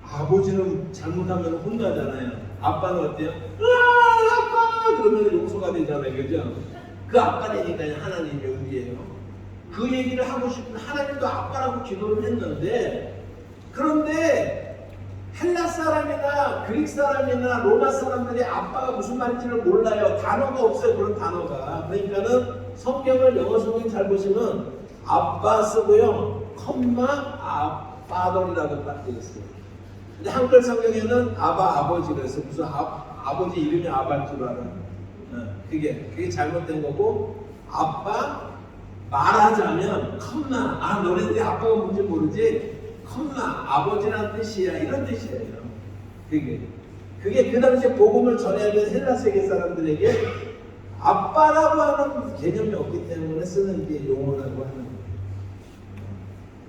아버지는 잘못하면 혼나잖아요. 아빠는 어때요? 아빠! 그러면 용서가 되잖아요. 그죠? 그 아빠니까요, 하나님이 우리예요. 그 얘기를 하고 싶은 하나님도 아빠라고 기도를 했는데, 그런데 헬라 사람이나 그릭 사람이나 로마 사람들이 아빠가 무슨 말인지를 몰라요. 단어가 없어요. 그런 단어가. 그러니까는 성경을, 영어 성경 잘 보시면 아빠 쓰고요, 아빠더리라고 딱 되어 있어요. 근데 한글 성경에는 아버지 그래서 무슨 아버지 이름이 아빠인 줄 알아. 그게 잘못된 거고, 아빠 말하자면 너네들이 아빠가 뭔지 모르지, 아버지라는 뜻이야, 이런 뜻이에요. 그게 그 당시에 복음을 전해야 될 헬라 세계 사람들에게 아빠라고 하는 개념이 없기 때문에 쓰는 게 용어라고 하는 거예요.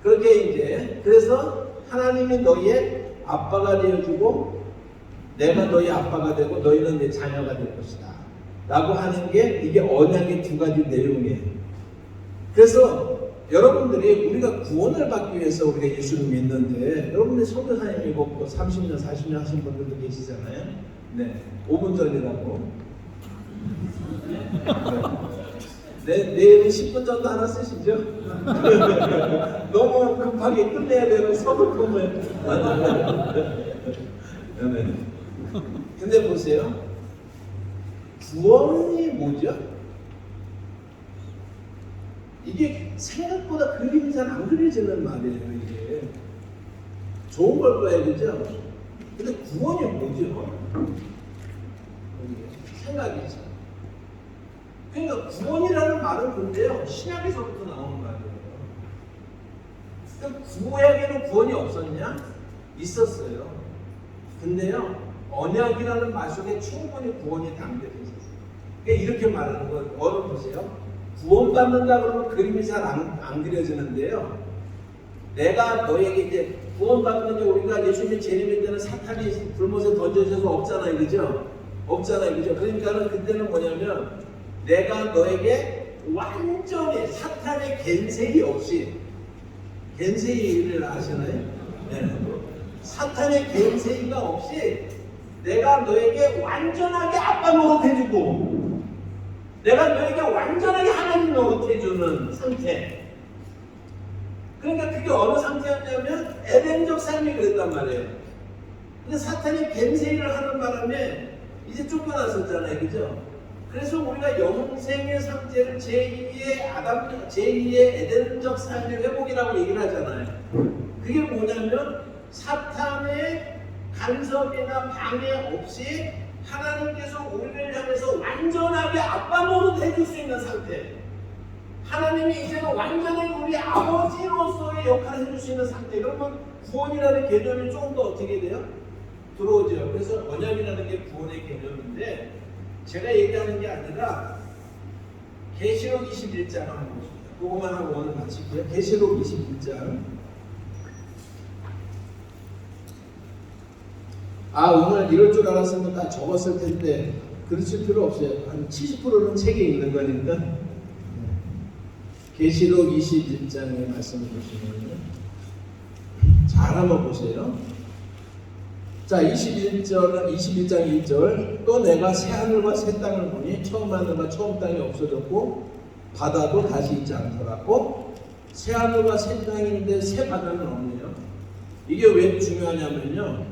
그렇게 이제 그래서 하나님이 너희의 아빠가 되어주고 내가 너희 아빠가 되고 너희는 내 자녀가 될 것이다 라고 하는 게 이게 언약의 두 가지 내용이에요. 그래서 여러분들이 우리가 구원을 받기 위해서 우리가 예수를 믿는데, 여러분들이 선교사님이고 30년 40년 하신 분들도 계시잖아요. 네, 5분 전이라고. 내일은 10분 정도 하나 쓰시죠? 너무 급하게 끝내야 되는 서글픔을. 네. 근데 보세요. 구원이 뭐죠? 이게 생각보다 그림이 잘 안 그려지는 말이에요. 이게 좋은 걸 봐야 되죠. 근데 구원이 뭐죠? 생각이죠. 그러니까 구원이라는 말은 근데요, 신약에서부터 나오는 말이에요. 그러니까 구약에는 구원이 없었냐? 있었어요. 근데요, 언약이라는 말 속에 충분히 구원이 담겨져 있었어요. 그러니까 이렇게 말하는 거예요. 어른 보세요. 구원받는다 그러면 그림이 잘 안 그려지는데요. 내가 너에게 이제 구원받는 게, 우리가 예수님의 재림일 때는 사탄이 불못에 던져져서 없잖아요. 그죠? 없잖아요. 그죠? 그러니까는 그때는 뭐냐면, 내가 너에게 완전히 사탄의 겐세이 없이, 겐세이를 아시나요? 네. 사탄의 겐세이가 없이 내가 너에게 완전하게 아빠 노릇해주고, 내가 너에게 완전하게 하나님 노릇해주는 상태. 그러니까 그게 어느 상태였냐면 에덴적 삶이 그랬단 말이에요. 근데 사탄이 겐세이를 하는 바람에 이제 쫓겨났었잖아요. 그죠? 그래서 우리가 영생의 상태를 제2의 에덴적 삶의 회복이라고 얘기를 하잖아요. 그게 뭐냐면 사탄의 간섭이나 방해 없이 하나님께서 우리를 향해서 완전하게 아빠 노릇 해줄 수 있는 상태. 하나님이 이제는 완전히 우리 아버지로서의 역할을 해줄 수 있는 상태. 그러면 구원이라는 개념이 조금 더 어떻게 돼요? 들어오죠. 그래서 언약이라는 게 구원의 개념인데, 제가 얘기하는 게 아니라 계시록 21장 한번 보십니다. 그거만 하고 오늘 마칠게요. 계시록 21장. 오늘 이럴 줄 알았으면 다 적었을 텐데, 그러실 필요 없어요. 한 70%는 책에 있는 거니까. 계시록 21장의 말씀을 보시면 잘 한번 보세요. 자, 21장 1절. 또 내가 새 하늘과 새 땅을 보니 처음 하늘과 처음 땅이 없어졌고 바다도 다시 있지 않더라고. 새 하늘과 새 땅인데 새 바다는 없네요. 이게 왜 중요하냐면요,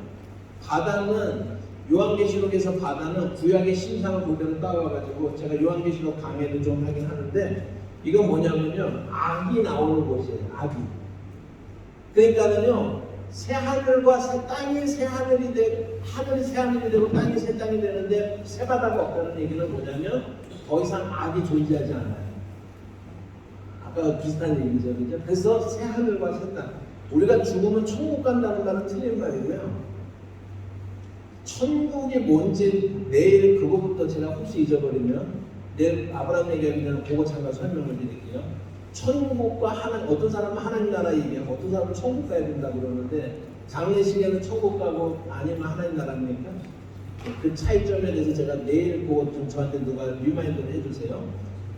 바다는, 요한계시록에서 바다는 구약의 신상을 그대로 따와가지고, 제가 요한계시록 강의도 좀 하긴 하는데, 이건 뭐냐면요, 악이 나오는 곳이에요. 악이. 그러니까는요, 새 하늘과 새 땅이 새 하늘이 되고, 하늘이 새 하늘이 되고 땅이 새 땅이 되는데 새 바다가 없다는 얘기는 뭐냐면 더 이상 악이 존재하지 않아요. 아까 비슷한 얘기죠, 그죠? 그래서 새 하늘과 새 땅. 우리가 죽으면 천국 간다는 말은 틀린 말이고요. 천국이 뭔지 내일 그거부터 제가 혹시 잊어버리면 내일 아브라함 얘기하면 그거 잠깐 설명을 드릴게요. 천국과 하나님, 어떤 사람은 하나님 나라 얘기하고 어떤 사람은 천국 가야 된다고 그러는데, 장례식에는 천국 가고 아니면 하나님 나라입니까? 그 차이점에 대해서 제가 내일 그것 좀 저한테 누가 리마인드를 해주세요.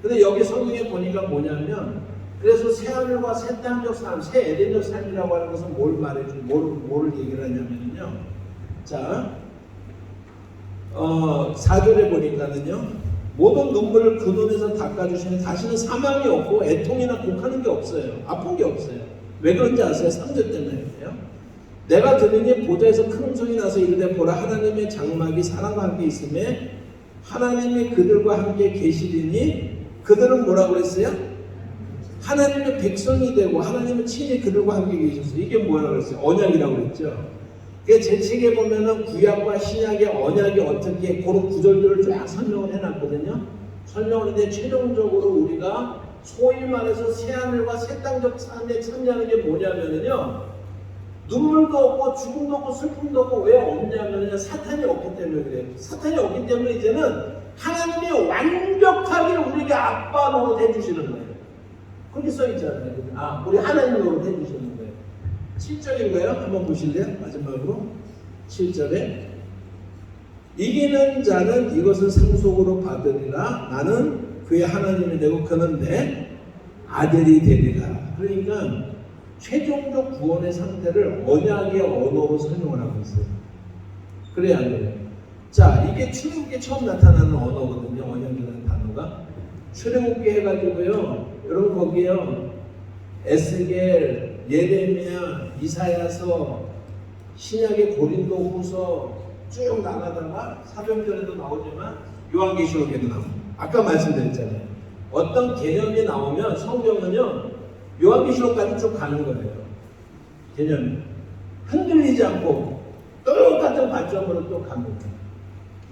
근데 여기 성경에 보니까 뭐냐면 그래서 새하늘과 새 땅적 삶, 새 에덴적 삶이라고 하는 것은 뭐를 얘기를 하냐면요. 자, 4절에 보니까는요. 모든 눈물을 그 눈에서 닦아주시는 다시는 사망이 없고 애통이나 곡하는 게 없어요. 아픈 게 없어요. 왜 그런지 아세요? 3절 때문에요. 내가 들으니 보좌에서 큰 음성이 나서 이르되 보라 하나님의 장막이 사람과 함께 있음에 하나님이 그들과 함께 계시리니 그들은 뭐라고 그랬어요? 하나님의 백성이 되고 하나님은 친히 그들과 함께 계셨어요. 이게 뭐라고 그랬어요? 언약이라고 그랬죠. 제 책에 보면은 구약과 신약의 언약이 어떻게 그런 구절들을 쫙 설명을 해놨거든요. 설명을 했는데 최종적으로 우리가 소위 말해서 새하늘과 새 땅적 삶에 참여하는 게 뭐냐면은요. 눈물도 없고 죽음도 없고 슬픔도 없고 왜 없냐면요. 사탄이 없기 때문에 그래요. 사탄이 없기 때문에 이제는 하나님이 완벽하게 우리에게 아빠 노릇 해주시는 거예요. 그렇게 써있잖아요. 우리 하나님 노릇 해주시는 거예요. 7절인가요? 한번 보실래요? 마지막으로 7절에 이기는 자는 이것을 상속으로 받으리라. 나는 그의 하나님이 되고 그는 내 아들이 되리라. 그러니까 최종적 구원의 상태를 언약의 언어로 설명을 하고 있어요. 그래야 안 돼요. 자, 이게 출애굽기에 처음 나타나는 언어거든요. 언약이라는 단어가 출애굽기 해가지고요. 여러분 거기에요. 에스겔, 예레미야, 이사야서, 신약의 고린도후서 쭉 나가다가 사도행전에도 나오지만 요한계시록에도 나옵니다. 아까 말씀드렸잖아요. 어떤 개념이 나오면 성경은요 요한계시록까지 쭉 가는 거예요. 개념이 흔들리지 않고 똑같은 관점으로 또 갑니다.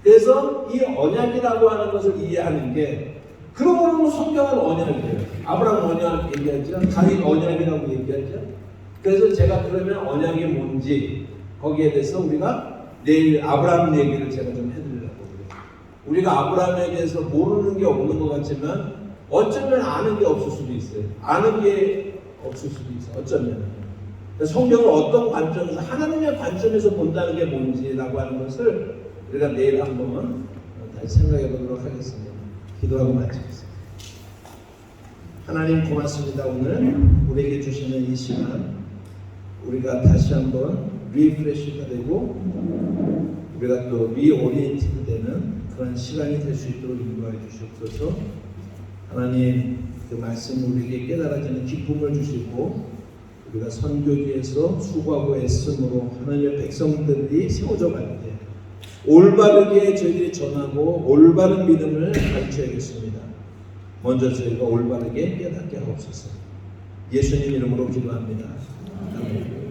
그래서 이 언약이라고 하는 것을 이해하는 게 그러고 보면 성경은 언약이에요. 아브라함 언약 얘기하죠. 다윗 언약이라고 얘기하죠. 그래서 제가 그러면 언약이 뭔지 거기에 대해서 우리가 내일 아브라함 얘기를 제가 좀 해드리려고 그래요. 우리가 아브라함에 대해서 모르는 게 없는 것 같지만 어쩌면 아는 게 없을 수도 있어요. 아는 게 없을 수도 있어요. 어쩌면. 성경을 어떤 관점에서 하나님의 관점에서 본다는 게 뭔지라고 하는 것을 우리가 내일 한번 다시 생각해 보도록 하겠습니다. 기도하고 마치겠습니다. 하나님 고맙습니다. 오늘 우리에게 주시는 이 시간 우리가 다시 한번 리프레시가 되고 우리가 또 리오리엔티드 되는 그런 시간이 될 수 있도록 인도하여 주시옵소서. 하나님 그 말씀 우리에게 깨달아지는 기쁨을 주시고 우리가 선교지에서 수고하고 애씀으로 하나님의 백성들이 세워져 갈 때 올바르게 저희들이 전하고 올바른 믿음을 가르쳐야겠습니다. 먼저 저희가 올바르게 깨닫게 하옵소서. 예수님 이름으로 기도합니다. 아멘.